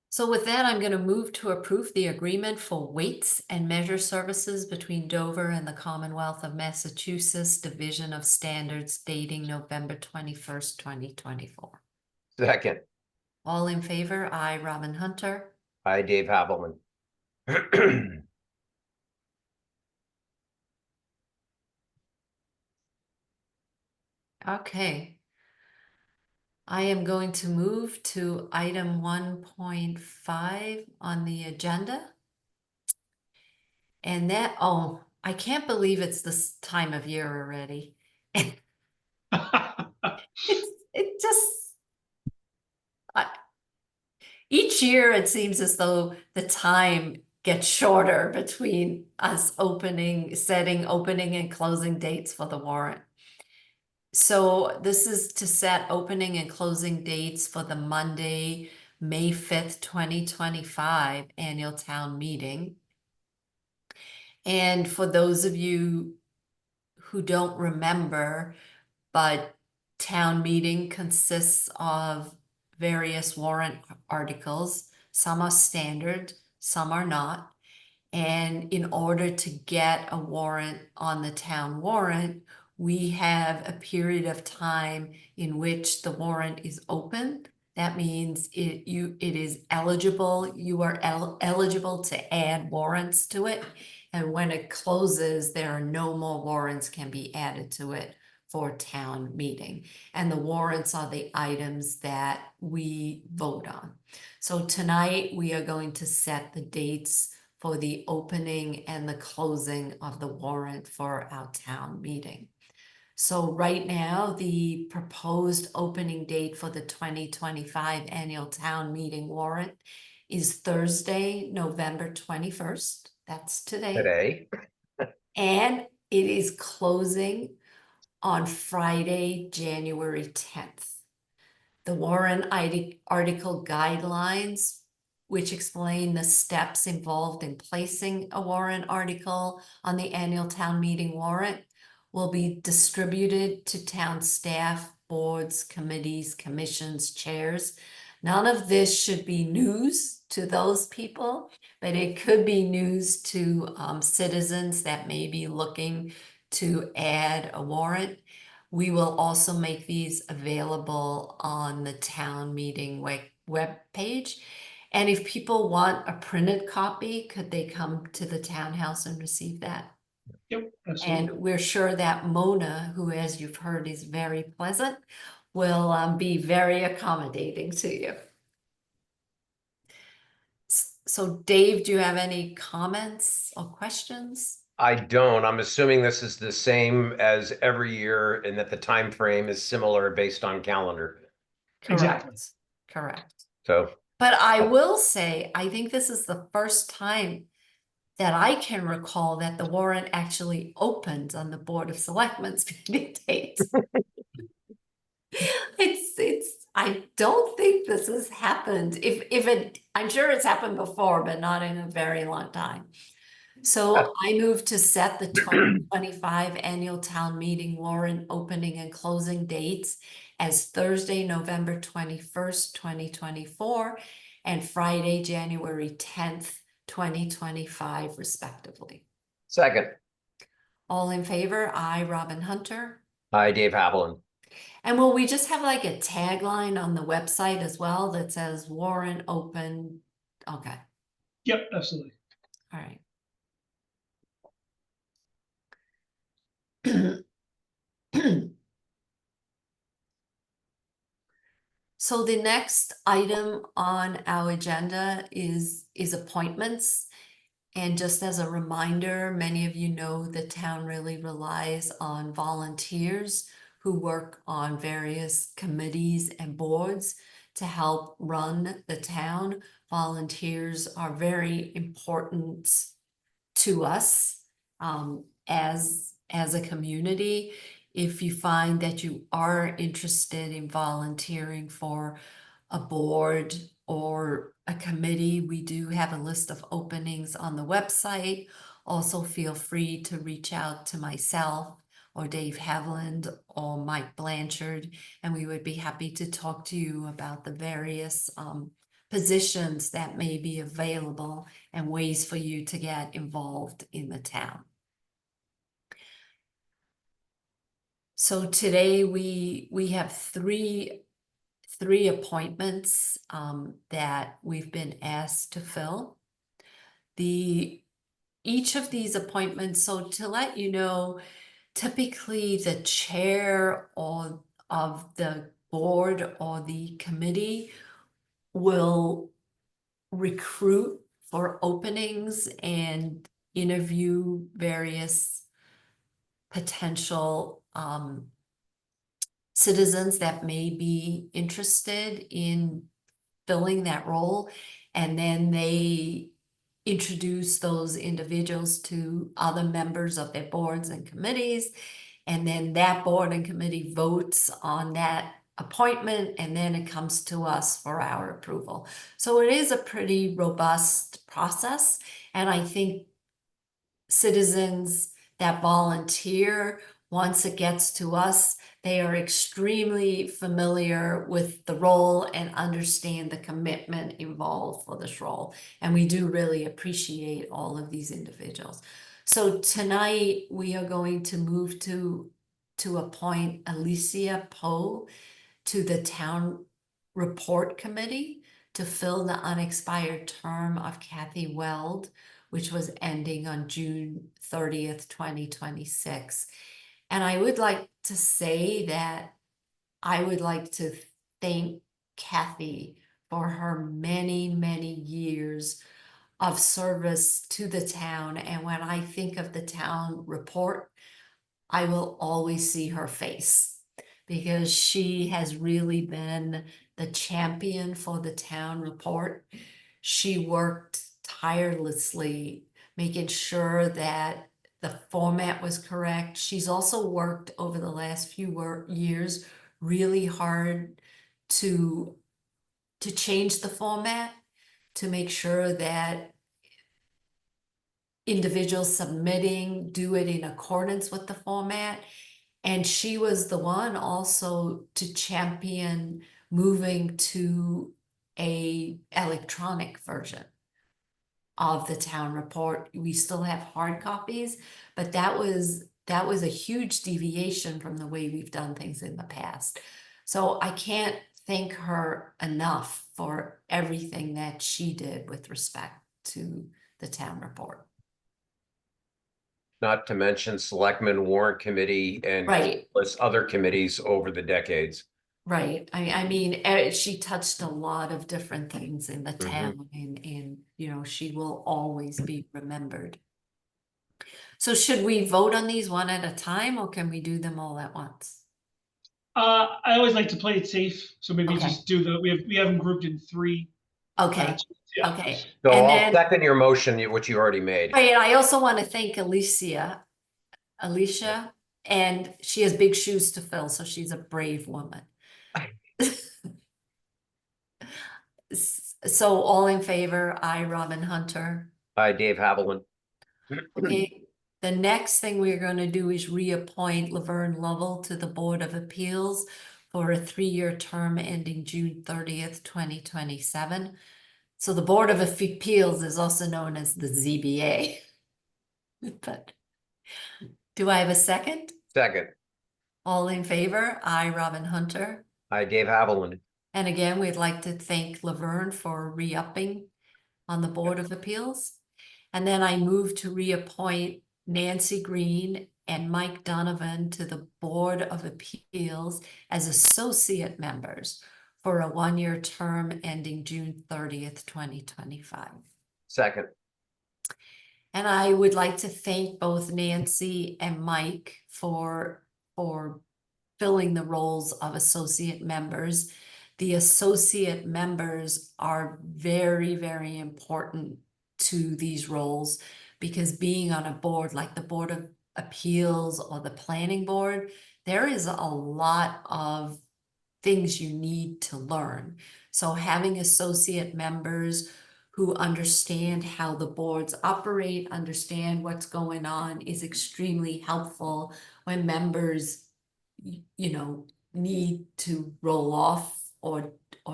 So with that, I'm going to move to approve the agreement for weights and measure services between Dover and the Commonwealth of Massachusetts Division of Standards dating November 21st, 2024. Second. All in favor? Aye, Robin Hunter. Hi, Dave Havelman. Okay. I am going to move to item 1.5 on the agenda. And that, oh, I can't believe it's this time of year already. It just, each year it seems as though the time gets shorter between us setting opening and closing dates for the warrant. So this is to set opening and closing dates for the Monday, May 5th, 2025 annual town meeting. And for those of you who don't remember, but town meeting consists of various warrant articles. Some are standard, some are not. And in order to get a warrant on the town warrant, we have a period of time in which the warrant is open. That means it is eligible. You are eligible to add warrants to it. And when it closes, there are no more warrants can be added to it for town meeting. And the warrants are the items that we vote on. So tonight we are going to set the dates for the opening and the closing of the warrant for our town meeting. So right now, the proposed opening date for the 2025 annual town meeting warrant is Thursday, November 21st. That's today. And it is closing on Friday, January 10th. The warrant article guidelines, which explain the steps involved in placing a warrant article on the annual town meeting warrant, will be distributed to town staff, boards, committees, commissions, chairs. None of this should be news to those people, but it could be news to citizens that may be looking to add a warrant. We will also make these available on the town meeting web page. And if people want a printed copy, could they come to the townhouse and receive that? Yep, And absolutely. we're sure that Mona, who, as you've heard, is very pleasant, will be very accommodating to you. So Dave, do you have any comments or questions? I don't. I'm assuming this is the same as every year and that the time frame is similar based on calendar. Exactly. Correct. So But I will say, I think this is the first time that I can recall that the warrant actually opened on the Board of Selectmen's meeting date. I don't think this has happened. I'm sure it's happened before, but not in a very long time. So I move to set the 2025 annual town meeting warrant opening and closing dates as Thursday, November 21st, 2024, and Friday, January 10th, 2025, respectively. second, All in favor? I, Robin Hunter. hi, Dave Haviland. And will we just have like a tagline on the website as well that says warrant open? Okay, Yep, absolutely. all right. So the next item on our agenda is appointments. And just as a reminder, many of you know the town really relies on volunteers who work on various committees and boards to help run the town. Volunteers are very important to us as a community. If you find that you are interested in volunteering for a board or a committee, we do have a list of openings on the website. Also, feel free to reach out to myself or Dave Haviland or Mike Blanchard, and we would be happy to talk to you about the various positions that may be available and ways for you to get involved in the town. So today we have three appointments that we've been asked to fill. Each of these appointments, so to let you know, typically the chair of the board or the committee will recruit for openings and interview various potential citizens that may be interested in filling that role, and then they introduce those individuals to other members of their boards and committees, and then that board and committee votes on that appointment, and then it comes to us for our approval. So it is a pretty robust process, and I think citizens that volunteer, once it gets to us, they are extremely familiar with the role and understand the commitment involved for this role. And we do really appreciate all of these individuals. So tonight we are going to move to appoint Alicia Poe to the Town Report Committee to fill the unexpired term of Kathy Weld, which was ending on June 30th, 2026. And I would like to say that I would like to thank Kathy for her many, many years of service to the town. And when I think of the town report, I will always see her face because she has really been the champion for the town report. She worked tirelessly, making sure that the format was correct. She's also worked over the last few years really hard to change the format, to make sure that individuals submitting do it in accordance with the format. And she was the one also to champion moving to a electronic version of the town report. We still have hard copies, but that was that was a huge deviation from the way we've done things in the past. So I can't thank her enough for everything that she did with respect to the town report. Not to mention Selectmen Warrant Committee and Right. countless other committees over the decades. Right. I mean, she touched a lot of different things in the town, and you know, she will always be remembered. So should we vote on these one at a time, or can we do them all at once? I always like to play it safe, so maybe Okay. just do we have them grouped in 3 Okay, batches. Yeah. okay. So And I'll then, second your motion, which you already made. right, I also want to thank Alicia, and she has big shoes to fill, so she's a brave woman. So all in favor, I, Robin Hunter. Hi, Dave Haviland. Okay, the next thing we're going to do is reappoint Laverne Lovell to the Board of Appeals for a 3-year term ending June 30th, 2027. So the Board of Appeals is also known as the ZBA. But do I have a second? Second. All in favor? I, Robin Hunter. Hi, Dave Haviland. And again, we'd like to thank Laverne for re-upping on the Board of Appeals. And then I move to reappoint Nancy Green and Mike Donovan to the Board of Appeals as associate members for a 1-year term ending June 30th, 2025. Second. And I would like to thank both Nancy and Mike for filling the roles of associate members. The associate members are very, very important to these roles, because being on a board like the Board of Appeals or the Planning Board, there is a lot of things you need to learn. So having associate members who understand how the boards operate, understand what's going on, is extremely helpful when members, you know, need to roll off or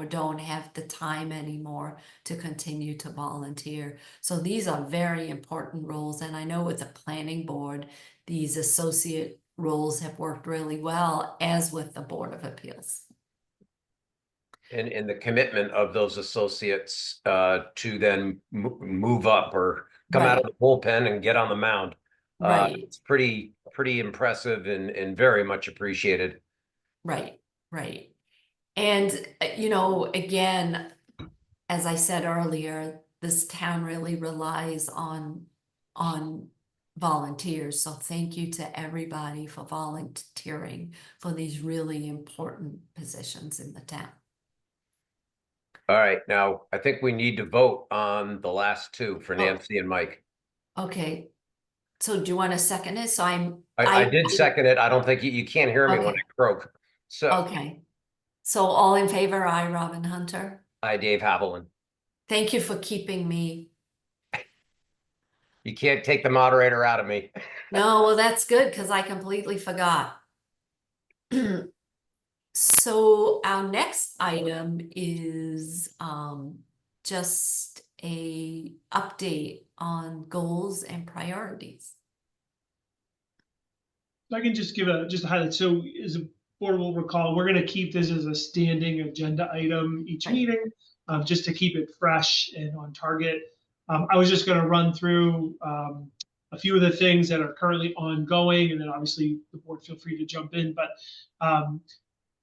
don't have the time anymore to continue to volunteer. So these are very important roles. And I know with the planning board, these associate roles have worked really well, as with the Board of Appeals. And the commitment of those associates to then move up or come out of the bullpen and get on the mound. Right. It's pretty impressive and very much appreciated. Right, right. And, you know, again, as I said earlier, this town really relies on volunteers. So thank you to everybody for volunteering for these really important positions in the town. All right, now I think we need to vote on the last 2 for Nancy and Mike. Okay. So do you want to second it? So I did second it. I don't think you can't hear me when I croak. So okay. So all in favor, I, Robin Hunter. hi, Dave Haviland. Thank you for keeping me. You can't take the moderator out of me. No, well, that's good, because I completely forgot. So our next item is just a update on goals and priorities. I can just give a highlight. So as a board will recall, we're going to keep this as a standing agenda item each meeting, just to keep it fresh and on target. I was just going to run through a few of the things that are currently ongoing, and then obviously the board feel free to jump in. But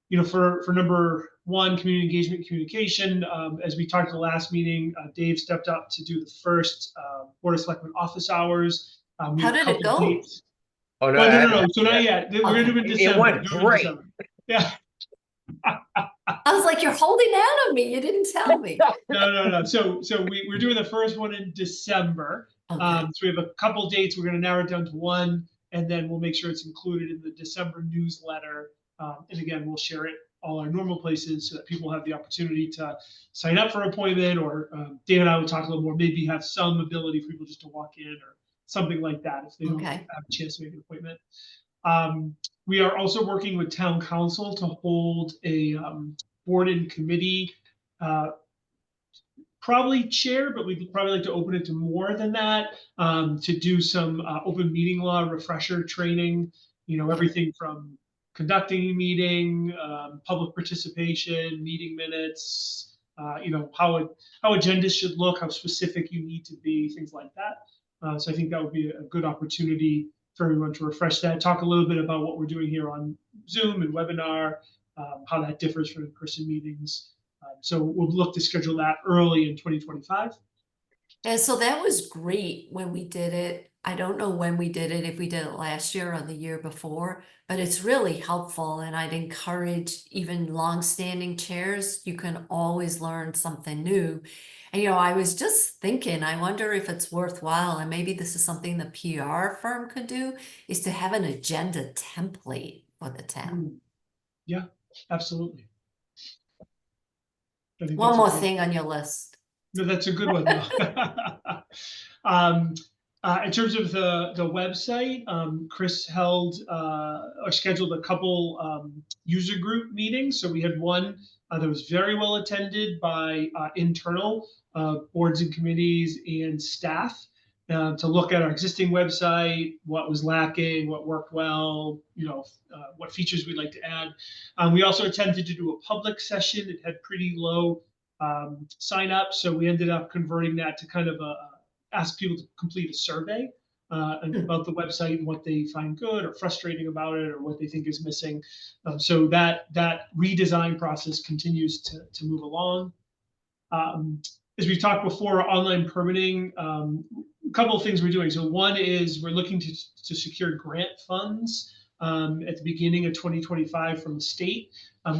you know, for number 1, community engagement communication, as we talked at the last meeting, Dave stepped up to do the first Board of Selectmen office hours. How did it go? Dates. Oh no, no. So not yet. We're gonna do it in December. It went great. Yeah. I was like, you're holding out on me. You didn't tell me. No. So we're doing the first one in December. Okay. So we have a couple dates. We're going to narrow it down to 1, and then we'll make sure it's included in the December newsletter. And again, we'll share it all our normal places so that people have the opportunity to sign up for an appointment, or Dave and I will talk a little more, maybe have some ability for people just to walk in or something like that if they don't have a chance to make an appointment. We are also working with town council to hold a board and committee probably chair, but we'd probably like to open it to more than that, to do some open meeting law refresher training, everything from conducting a meeting, public participation, meeting minutes, how agendas should look, how specific you need to be, things like that. So I think that would be a good opportunity for everyone to refresh that, talk a little bit about what we're doing here on Zoom and webinar, how that differs from in-person meetings. So we'll look to schedule that early in 2025. And so that was great when we did it. I don't know when we did it, if we did it last year or the year before, but it's really helpful. And I'd encourage even long-standing chairs, you can always learn something new. And, I was just thinking, I wonder if it's worthwhile, and maybe this is something the PR firm could do, is to have an agenda template for the town. Yeah, absolutely. I think One that's a more good- thing on your list. No, that's a good one though. In terms of the website, Chris held or scheduled a couple user group meetings. So we had one that was very well attended by internal boards and committees and staff to look at our existing website, what was lacking, what worked well, what features we'd like to add. We also attempted to do a public session. It had pretty low sign up, so we ended up converting that to kind of ask people to complete a survey about the website and what they find good or frustrating about it, or what they think is missing. So that redesign process continues to move along. As we talked before, online permitting, a couple of things we're doing. So one is we're looking to secure grant funds at the beginning of 2025 from the state.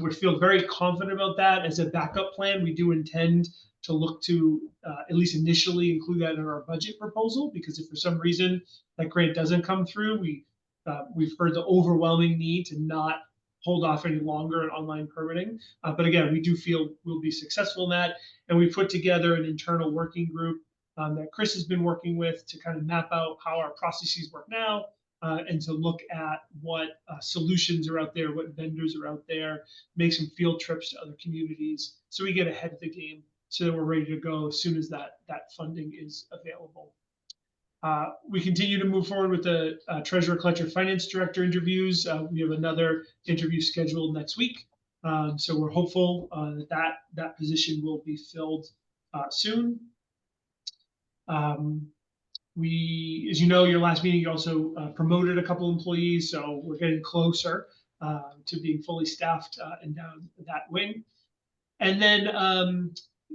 We feel very confident about that. As a backup plan, we do intend to look to at least initially include that in our budget proposal, because if for some reason that grant doesn't come through, we've heard the overwhelming need to not hold off any longer on online permitting. But again, we do feel we'll be successful in that. And we put together an internal working group that Chris has been working with to kind of map out how our processes work now, and to look at what solutions are out there, what vendors are out there, make some field trips to other communities so we get ahead of the game, so that we're ready to go as soon as that funding is available. We continue to move forward with the treasurer collector finance director interviews. We have another interview scheduled next week. So we're hopeful that position will be filled soon. As you know, your last meeting, you also promoted a couple employees, so we're getting closer to being fully staffed and down that wing. And then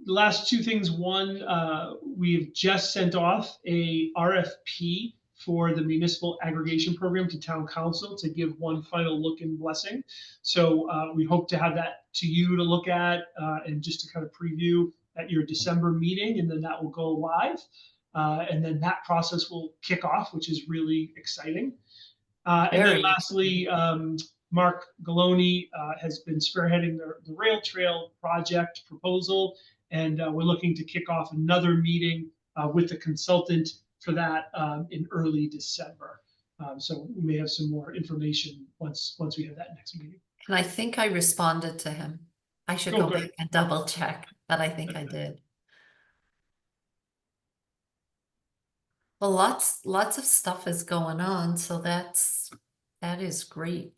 the last two things. One, we've just sent off a RFP for the municipal aggregation program to town council to give one final look and blessing. So we hope to have that to you to look at and just to kind of preview at your December meeting, and then that will go live. And then that process will kick off, which is really exciting. And then lastly, Mark Galoni has been spearheading the rail trail project proposal, and we're looking to kick off another meeting with the consultant for that in early December. So we may have some more information once we have that next meeting. And I think I responded to him. I should go back and double check, but I think I did. Well, lots of stuff is going on, so that is great.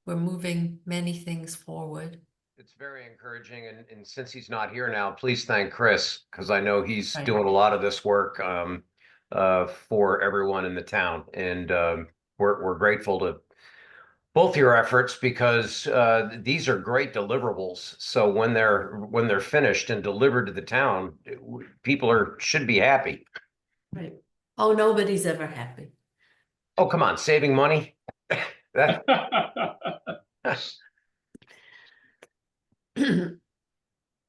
We're moving many things forward. It's very encouraging, and since he's not here now, please thank Chris, because I know he's Right. doing a lot of this work for everyone in the town, and we're grateful to both your efforts, because these are great deliverables. So when they're finished and delivered to the town, people should be happy. Right. Oh, nobody's ever happy. Oh, come on, saving money. That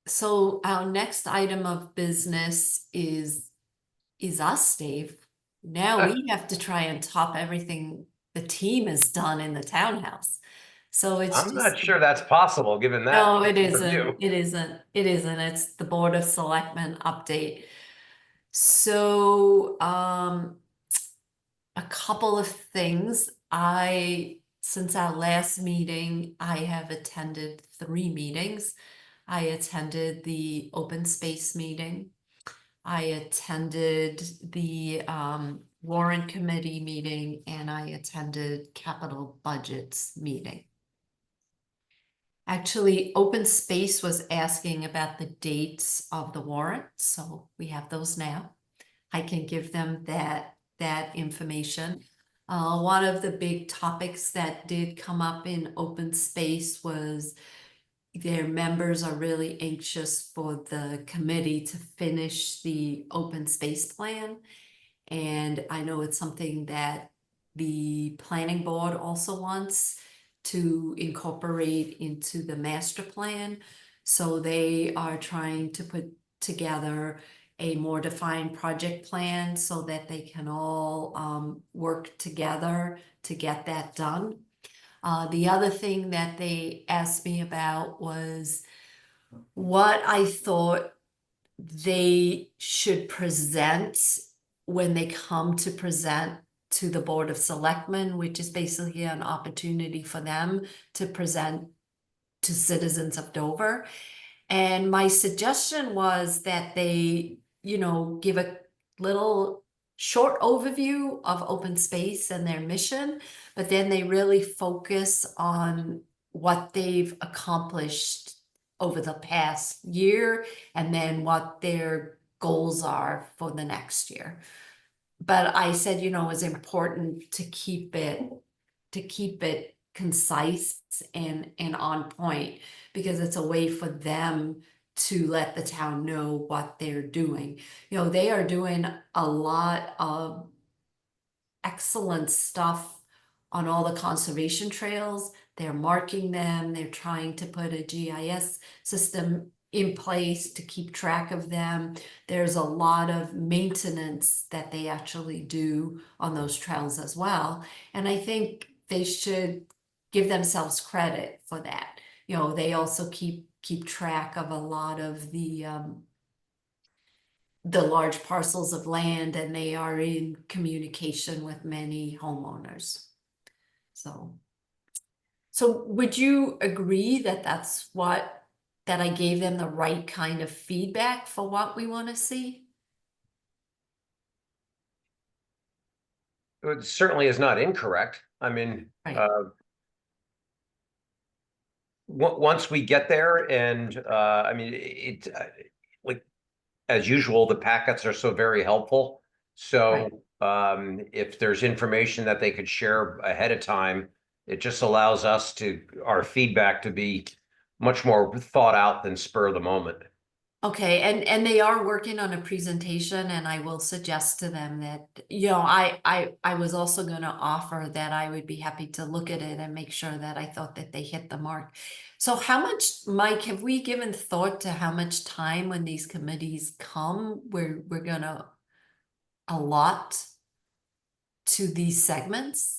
So our next item of business is us, Dave. Now we have to try and top everything the team has done in the townhouse. So I'm not sure that's possible, given that. No, it isn't. review. It isn't. It isn't. It's the Board of Selectmen update. So, a couple of things. Since our last meeting, I have attended 3 meetings. I attended the open space meeting. I attended the warrant committee meeting, and I attended capital budgets meeting. Actually, open space was asking about the dates of the warrant, so we have those now. I can give them that information. One of the big topics that did come up in open space was their members are really anxious for the committee to finish the open space plan. And I know it's something that the planning board also wants to incorporate into the master plan. So they are trying to put together a more defined project plan so that they can all work together to get that done. The other thing that they asked me about was what I thought they should present when they come to present to the Board of Selectmen, which is basically an opportunity for them to present to citizens of Dover. And my suggestion was that they, give a little short overview of open space and their mission, but then they really focus on what they've accomplished over the past year and then what their goals are for the next year. But I said, it's important to keep it concise and on point, because it's a way for them to let the town know what they're doing. They are doing a lot of excellent stuff on all the conservation trails. They're marking them. They're trying to put a GIS system in place to keep track of them. There's a lot of maintenance that they actually do on those trails as well. And I think they should give themselves credit for that. They also keep track of a lot of the large parcels of land, and they are in communication with many homeowners. So would you agree that that I gave them the right kind of feedback for what we want to see? It certainly is not incorrect. I mean, Right. Once we get there, and I mean, like as usual, the packets are so very helpful. So if there's information that they could share ahead of time, it just allows our feedback to be much more thought out than spur of the moment. Okay, and they are working on a presentation, and I will suggest to them that, I was also going to offer that I would be happy to look at it and make sure that I thought that they hit the mark. So how much, Mike, have we given thought to how much time when these committees come, we're gonna allot to these segments?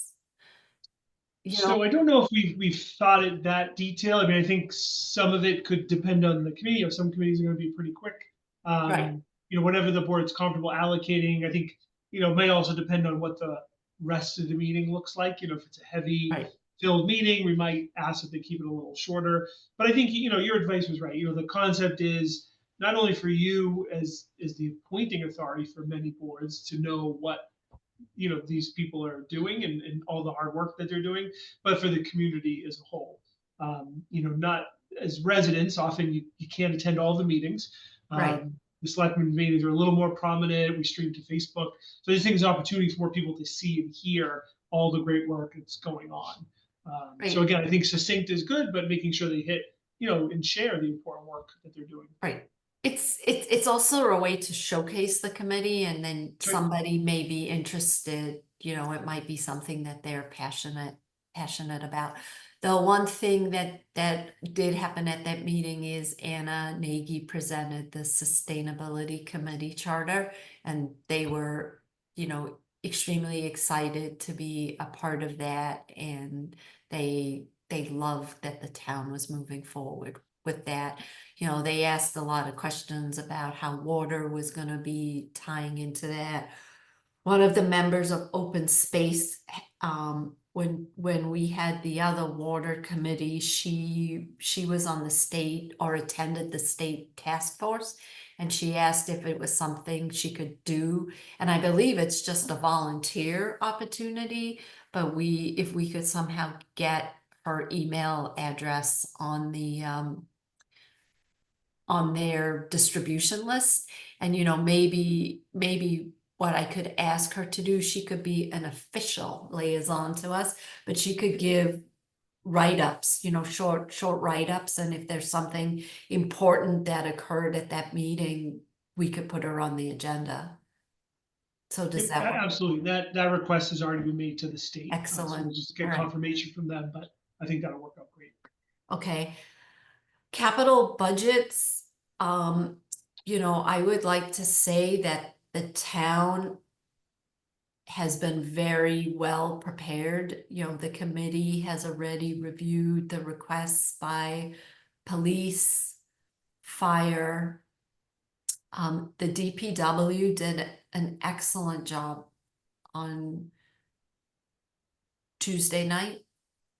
So I don't know if we've thought it that detail. I mean, I think some of it could depend on the committee. Some committees are going to be pretty quick. Right. Whatever the board's comfortable allocating. I think, it may also depend on what the rest of the meeting looks like. If it's a heavy Right. filled meeting, we might ask that they keep it a little shorter. But I think, your advice was right. The concept is not only for you as the appointing authority for many boards to know what these people are doing and all the hard work that they're doing, but for the community as a whole. Not as residents, often you can't attend all the meetings. Right. The selectmen meetings are a little more prominent. We stream to Facebook. So I just think it's an opportunity for more people to see and hear all the great work that's going on. So again, I think succinct is good, but making sure they hit, and share the important work that they're doing. Right. It's also a way to showcase the committee, and then Sure. somebody may be interested, it might be something that they're passionate about. The one thing that did happen at that meeting is Anna Nagy presented the Sustainability Committee charter, and they were, extremely excited to be a part of that, and they loved that the town was moving forward with that. They asked a lot of questions about how water was going to be tying into that. One of the members of Open Space when we had the other water committee, she was on the state or attended the state task force, and she asked if it was something she could do. And I believe it's just a volunteer opportunity, but if we could somehow get her email address on on their distribution list, and maybe what I could ask her to do, she could be an official liaison to us, but she could give write-ups, short write-ups, and if there's something important that occurred at that meeting, we could put her on the agenda. So does that work? Absolutely. That request has already been made to the state. So Excellent. we'll just get All right. confirmation from them, but I think that'll work out great. Okay. Capital budgets, I would like to say that the town has been very well prepared. The committee has already reviewed the requests by police, fire. The DPW did an excellent job on Tuesday night.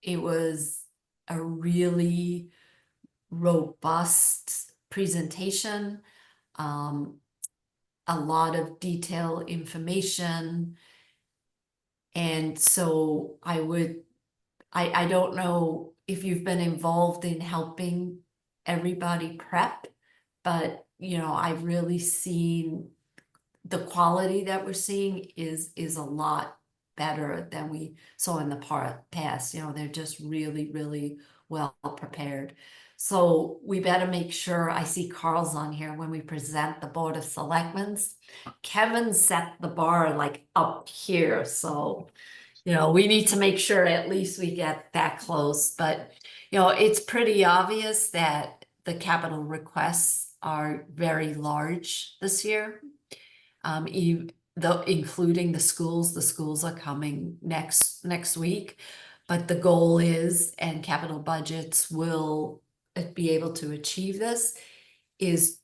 It was a really robust presentation, a lot of detailed information. And so I don't know if you've been involved in helping everybody prep, but I've really seen the quality that we're seeing is a lot better than we saw in the past. They're just really, really well prepared. So we better make sure, I see Carl's on here, when we present the Board of Selectmen's, Kevin set the bar like up here. So, we need to make sure at least we get that close. But, it's pretty obvious that the capital requests are very large this year. Including the schools are coming next week, but the goal is, and capital budgets will be able to achieve this, is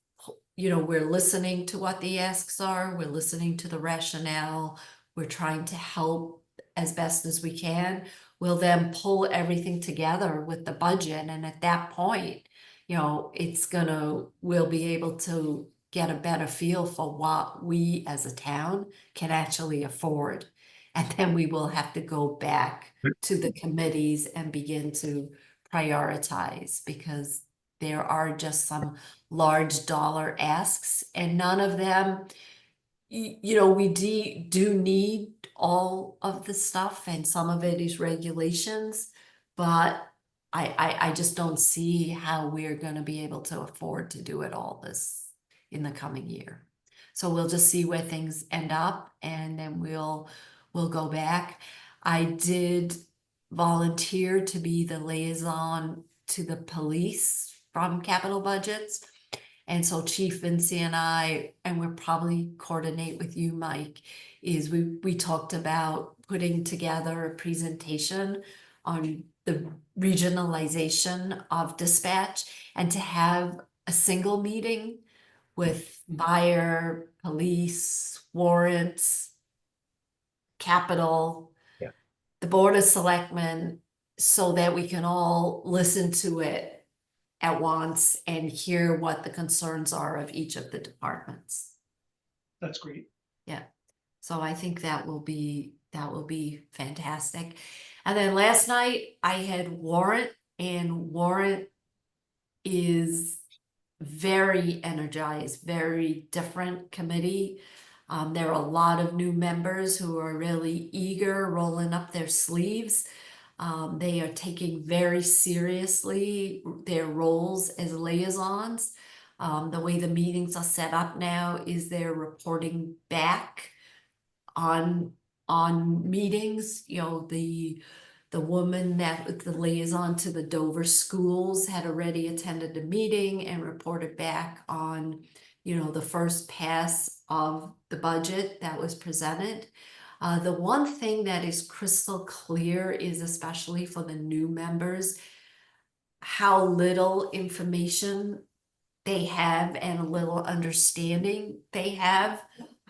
we're listening to what the asks are, we're listening to the rationale, we're trying to help as best as we can. We'll then pull everything together with the budget, and at that point, we'll be able to get a better feel for what we as a town can actually afford. And then we will have to go back to the committees and begin to prioritize, because there are just some large dollar asks, and none of them, we do need all of the stuff, and some of it is regulations, but I just don't see how we're going to be able to afford to do it all this in the coming year. So we'll just see where things end up, and then we'll go back. I did volunteer to be the liaison to the police from capital budgets. And so Chief Vinci and I, and we'll probably coordinate with you, Mike, is we talked about putting together a presentation on the regionalization of dispatch, and to have a single meeting with fire, police, warrants, capital, Yeah. the Board of Selectmen, so that we can all listen to it at once and hear what the concerns are of each of the departments. That's great. Yeah. So I think that will be fantastic. And then last night I had warrant, and warrant is very energized, very different committee. There are a lot of new members who are really eager, rolling up their sleeves. They are taking very seriously their roles as liaisons. The way the meetings are set up now is they're reporting back on meetings. The woman that was the liaison to the Dover schools had already attended the meeting and reported back on, the first pass of the budget that was presented. The one thing that is crystal clear is, especially for the new members, how little information they have and a little understanding they have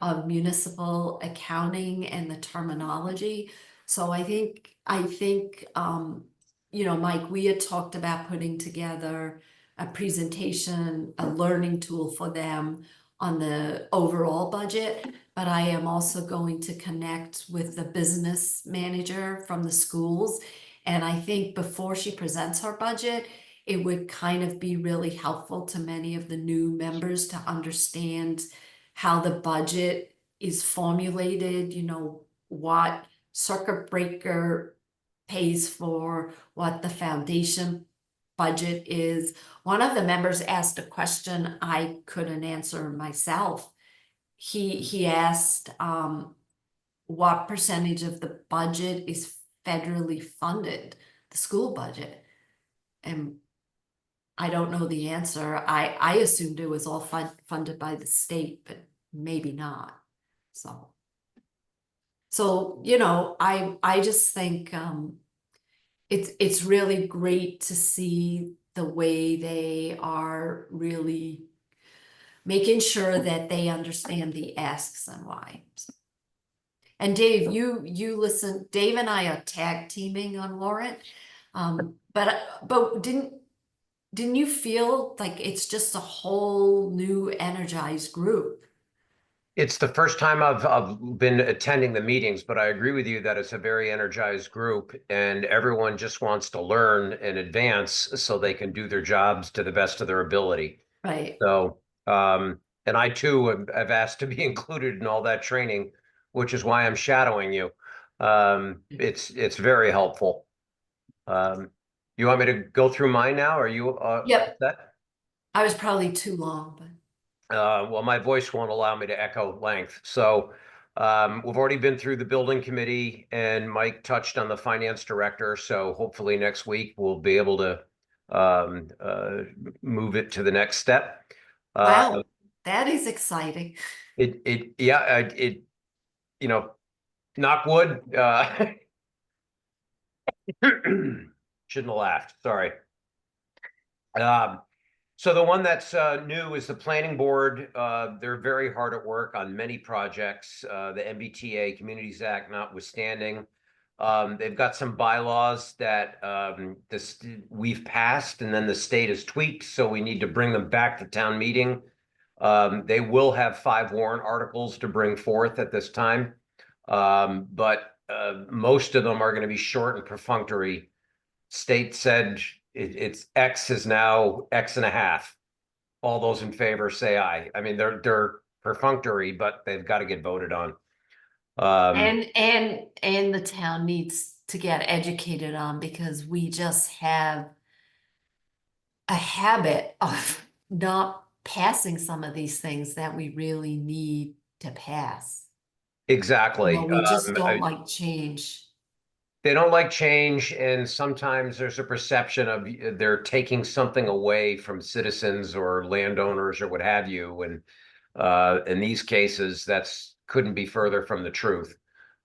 of municipal accounting and the terminology. So I think, you know, Mike, we had talked about putting together a presentation, a learning tool for them on the overall budget, but I am also going to connect with the business manager from the schools. And I think before she presents her budget, it would kind of be really helpful to many of the new members to understand how the budget is formulated, you know, what circuit breaker pays for, what the foundation budget is. One of the members asked a question I couldn't answer myself. He asked, what percentage of the budget is federally funded, the school budget? And I don't know the answer. I assumed it was all funded by the state, but maybe not. So, you know, I just think it's really great to see the way they are really making sure that they understand the asks and why. And Dave, you listen, Dave and I are tag teaming on Warrant. But didn't you feel like it's just a whole new energized group? It's the first time I've been attending the meetings, but I agree with you that it's a very energized group and everyone just wants to learn and advance so they can do their jobs to the best of their ability. Right. So, and I too have asked to be included in all that training, which is why I'm shadowing you. It's very helpful. You want me to go through mine now? Are you Yep. set? I was probably too long, but Well, my voice won't allow me to echo length. So we've already been through the building committee and Mike touched on the finance director. So hopefully next week we'll be able to move it to the next step. wow, that is exciting. It, you know, knock wood. Shouldn't have laughed. Sorry. So the one that's new is the planning board. They're very hard at work on many projects, the MBTA Communities Act notwithstanding. They've got some bylaws that we've passed and then the state has tweaked, so we need to bring them back to town meeting. They will have 5 warrant articles to bring forth at this time, but most of them are going to be short and perfunctory. State said it's X is now X and a half. All those in favor say aye. I mean, they're perfunctory, but they've got to get voted on. And the town needs to get educated on because we just have a habit of not passing some of these things that we really need to pass. Exactly. You know, we just don't like change. They don't like change, and sometimes there's a perception of they're taking something away from citizens or landowners or what have you. And in these cases, that's couldn't be further from the truth.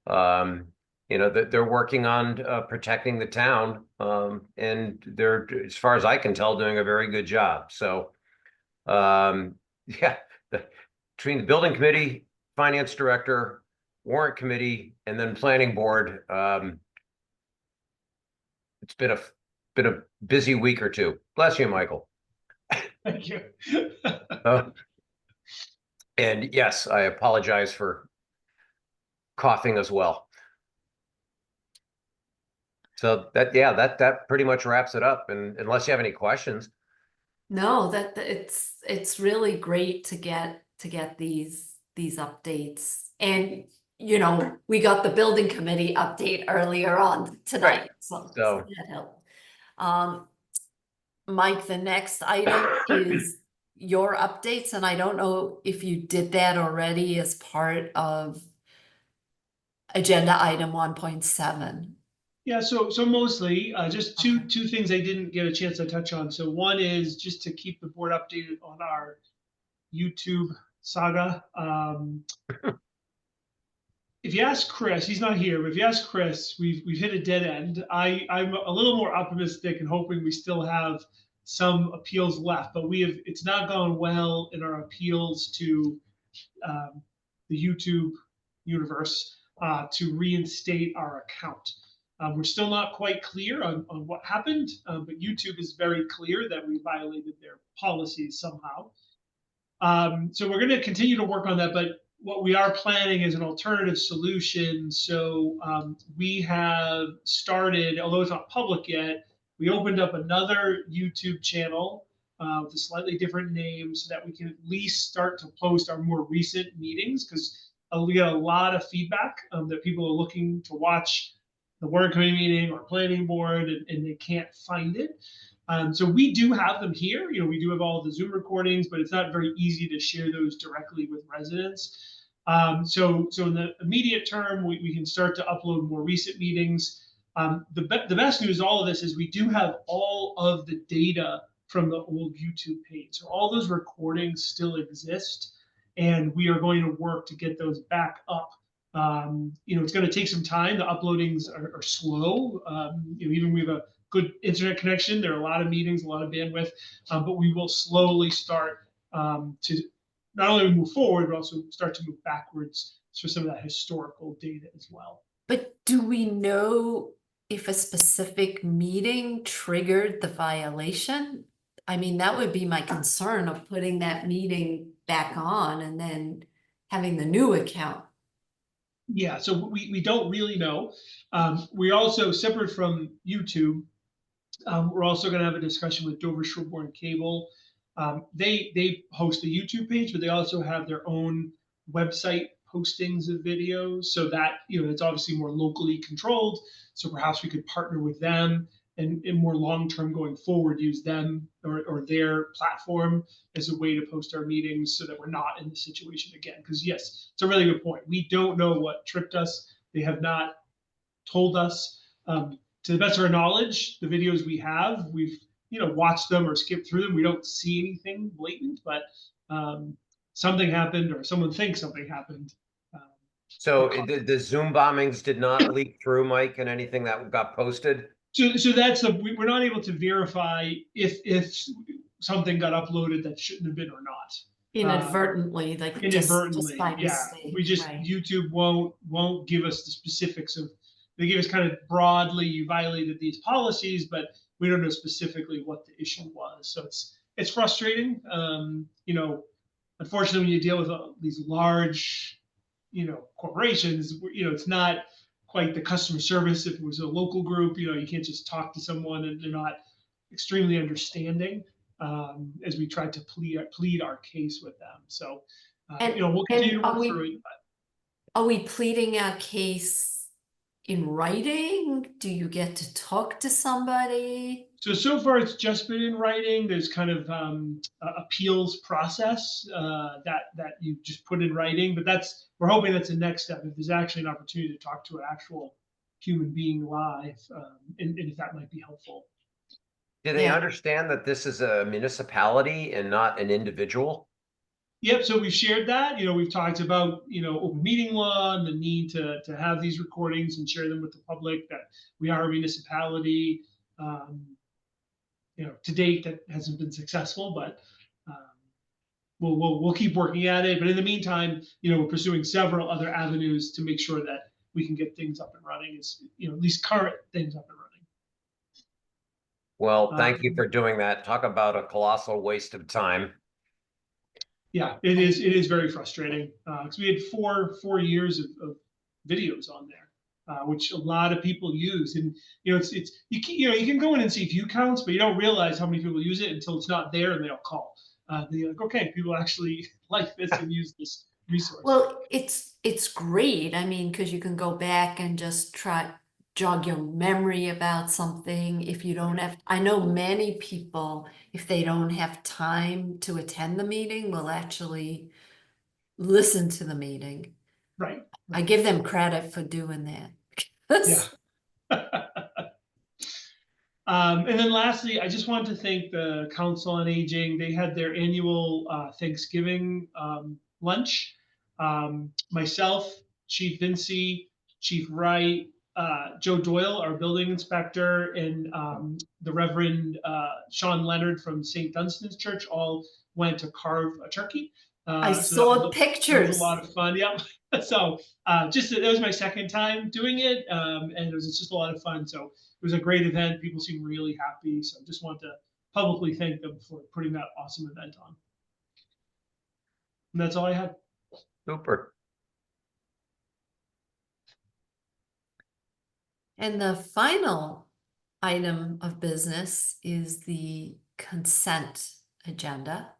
You know, they're working on protecting the town, and they're, as far as I can tell, doing a very good job. So, yeah, between the building committee, finance director, warrant committee, and then planning board, it's been a busy week or two. Bless you, Michael. Thank you. And yes, I apologize for coughing as well. So that pretty much wraps it up. And unless you have any questions. No, that it's really great to get these updates. And you know, we got the building committee update earlier on tonight. Right. So So that helped. Mike, the next item is your updates, and I don't know if you did that already as part of agenda item 1.7. Yeah, so mostly just two Okay. things I didn't get a chance to touch on. So one is just to keep the board updated on our YouTube saga. If you ask Chris, he's not here, but if you ask Chris, we've hit a dead end. I'm a little more optimistic and hoping we still have some appeals left, but it's not gone well in our appeals to the YouTube universe. to reinstate our account. We're still not quite clear on what happened, but YouTube is very clear that we violated their policies somehow. So we're going to continue to work on that, but what we are planning is an alternative solution. So we have started, although it's not public yet, we opened up another YouTube channel with a slightly different name so that we can at least start to post our more recent meetings, because we get a lot of feedback that people are looking to watch the warrant committee meeting or planning board, and they can't find it. So we do have them here. We do have all the Zoom recordings, but it's not very easy to share those directly with residents. So in the immediate term, we can start to upload more recent meetings. The best news all of this is we do have all of the data from the old YouTube page. So all those recordings still exist, and we are going to work to get those back up. It's going to take some time. The uploadings are slow. Even we have a good internet connection, there are a lot of meetings, a lot of bandwidth, but we will slowly start to not only move forward, but also start to move backwards for some of that historical data as well. But do we know if a specific meeting triggered the violation? I mean, that would be my concern of putting that meeting back on and then having the new account. Yeah, so we don't really know. We also, separate from YouTube, we're also going to have a discussion with Dover Sherborne Cable. They host a YouTube page, but they also have their own website postings of videos. So that, it's obviously more locally controlled. So perhaps we could partner with them and more long-term going forward, use them or their platform as a way to post our meetings so that we're not in this situation again. Because yes, it's a really good point. We don't know what tripped us. They have not told us. To the best of our knowledge, the videos we have, we've watched them or skipped through them. We don't see anything blatant, but something happened or someone thinks something happened. So the Zoom bombings did not leak through, Mike, and anything that got posted? So that's we're not able to verify if something got uploaded that shouldn't have been or not. Inadvertently, like Inadvertently, just by yeah. mistake. We just right. YouTube won't give us the specifics of. They give us kind of broadly, you violated these policies, but we don't know specifically what the issue was. So it's frustrating. Unfortunately, when you deal with these large, corporations, it's not quite the customer service. If it was a local group, you can't just talk to someone and they're not extremely understanding. As we try to plead our case with them. So, we'll continue to work through it. Are we pleading our case in writing? Do you get to talk to somebody? So far it's just been in writing. There's kind of appeals process that you just put in writing, but we're hoping that's the next step. If there's actually an opportunity to talk to an actual human being live, and if that might be helpful. Do they understand that this is a municipality and not an individual? Yep. So we've shared that. We've talked about open meeting law and the need to have these recordings and share them with the public. That we are a municipality. To date that hasn't been successful, but we'll keep working at it. But in the meantime, we're pursuing several other avenues to make sure that we can get things up and running. At least current things up and running. Well, thank you for doing that. Talk about a colossal waste of time. Yeah, it is very frustrating because we had four years of videos on there, which a lot of people use, and you can go in and see view counts, but you don't realize how many people use it until it's not there and they all call. Then you're like, okay, people actually like this and use this resource. Well, it's great. I mean, because you can go back and just jog your memory about something if you don't have. I know many people, if they don't have time to attend the meeting, will actually listen to the meeting. Right. I give them credit for doing that. Yeah. And then lastly, I just want to thank the Council on Aging. They had their annual Thanksgiving lunch. Myself, Chief Vinci, Chief Wright, Joe Doyle, our building inspector, and the Reverend Sean Leonard from St. Dunstan's Church all went to carve a turkey. I So saw that was pictures. a lot of fun. Yep. So just that was my second time doing it, and it was just a lot of fun. So it was a great event. People seemed really happy. So just want to publicly thank them for putting that awesome event on. And that's all I had. Super. And the final item of business is the consent agenda.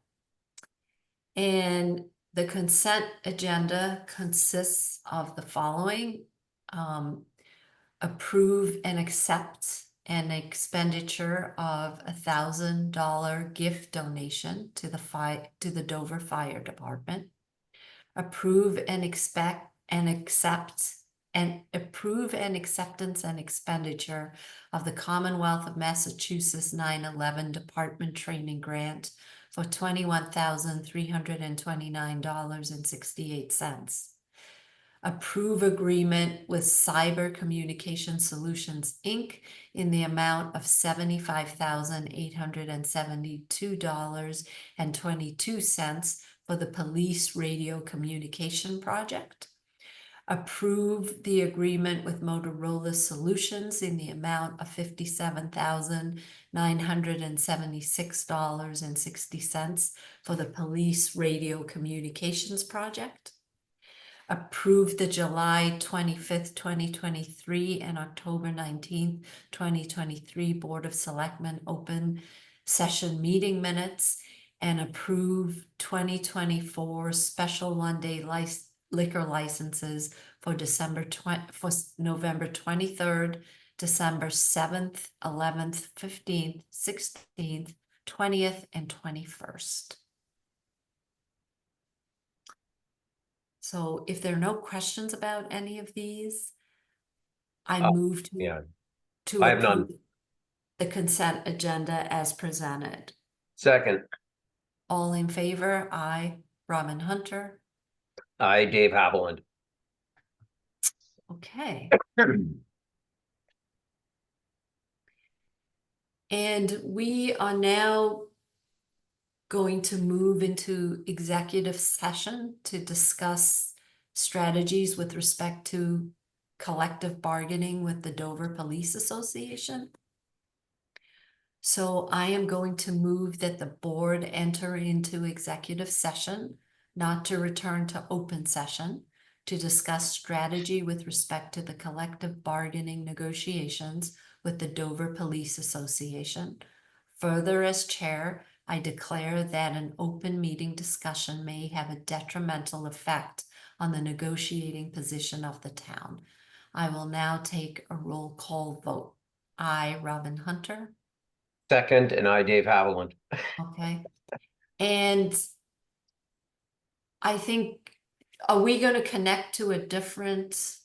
And the consent agenda consists of the following. Approve and accept an expenditure of $1,000 gift donation to the Dover Fire Department. Approve and accept acceptance and expenditure of the Commonwealth of Massachusetts 9/11 Department Training Grant for $21,329.68. Approve agreement with Cyber Communication Solutions, Inc. in the amount of $75,872.22 for the Police Radio Communication Project. Approve the agreement with Motorola Solutions in the amount of $57,976.60 for the Police Radio Communications Project. Approve the July 25th, 2023 and October 19th, 2023 Board of Selectmen open session meeting minutes, and approve 2024 special one-day liquor licenses for November 23rd, December 7th, 11th, 15th, 16th, 20th, and 21st. So if there are no questions about any of these, I move to I have none. approve the consent agenda as presented. Second, All in favor? Aye. Robin Hunter. I, Dave Haviland. Okay. And we are now going to move into executive session to discuss strategies with respect to collective bargaining with the Dover Police Association. So I am going to move that the board enter into executive session, not to return to open session, to discuss strategy with respect to the collective bargaining negotiations with the Dover Police Association. Further, as chair, I declare that an open meeting discussion may have a detrimental effect on the negotiating position of the town. I will now take a roll call vote. I, Robin Hunter. Second, and I, Dave Haviland. Okay. And I think, are we going to connect to a different?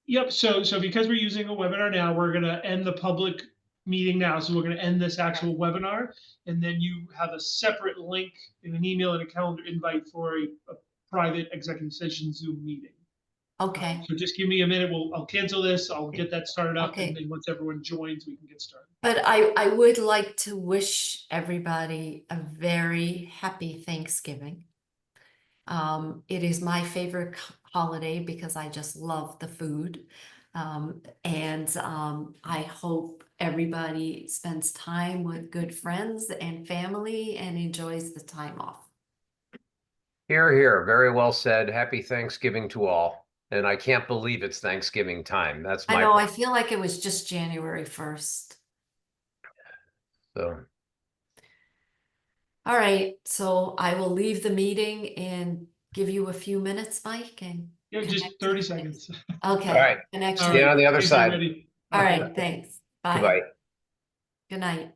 Yep. So because we're using a webinar now, we're going to end the public meeting now. So we're going to end this actual webinar, and then you have a separate link in an email and a calendar invite for a private executive session Zoom meeting. Okay. So just give me a minute. I'll cancel this. I'll get that started up, Okay. and then once everyone joins, we can get started. But I would like to wish everybody a very happy Thanksgiving. It is my favorite holiday because I just love the food. I hope everybody spends time with good friends and family and enjoys the time off. Here, here. Very well said. Happy Thanksgiving to all. And I can't believe it's Thanksgiving time. That's I my know, I point. feel like it was just January 1st. So All right, so I will leave the meeting and give you a few minutes, Mike, and Yeah, just connect 30 to- seconds. Okay. All right. Connection. All See you right. on the other Thanks, side. everybody. All right, thanks. Bye. Goodbye. Good night.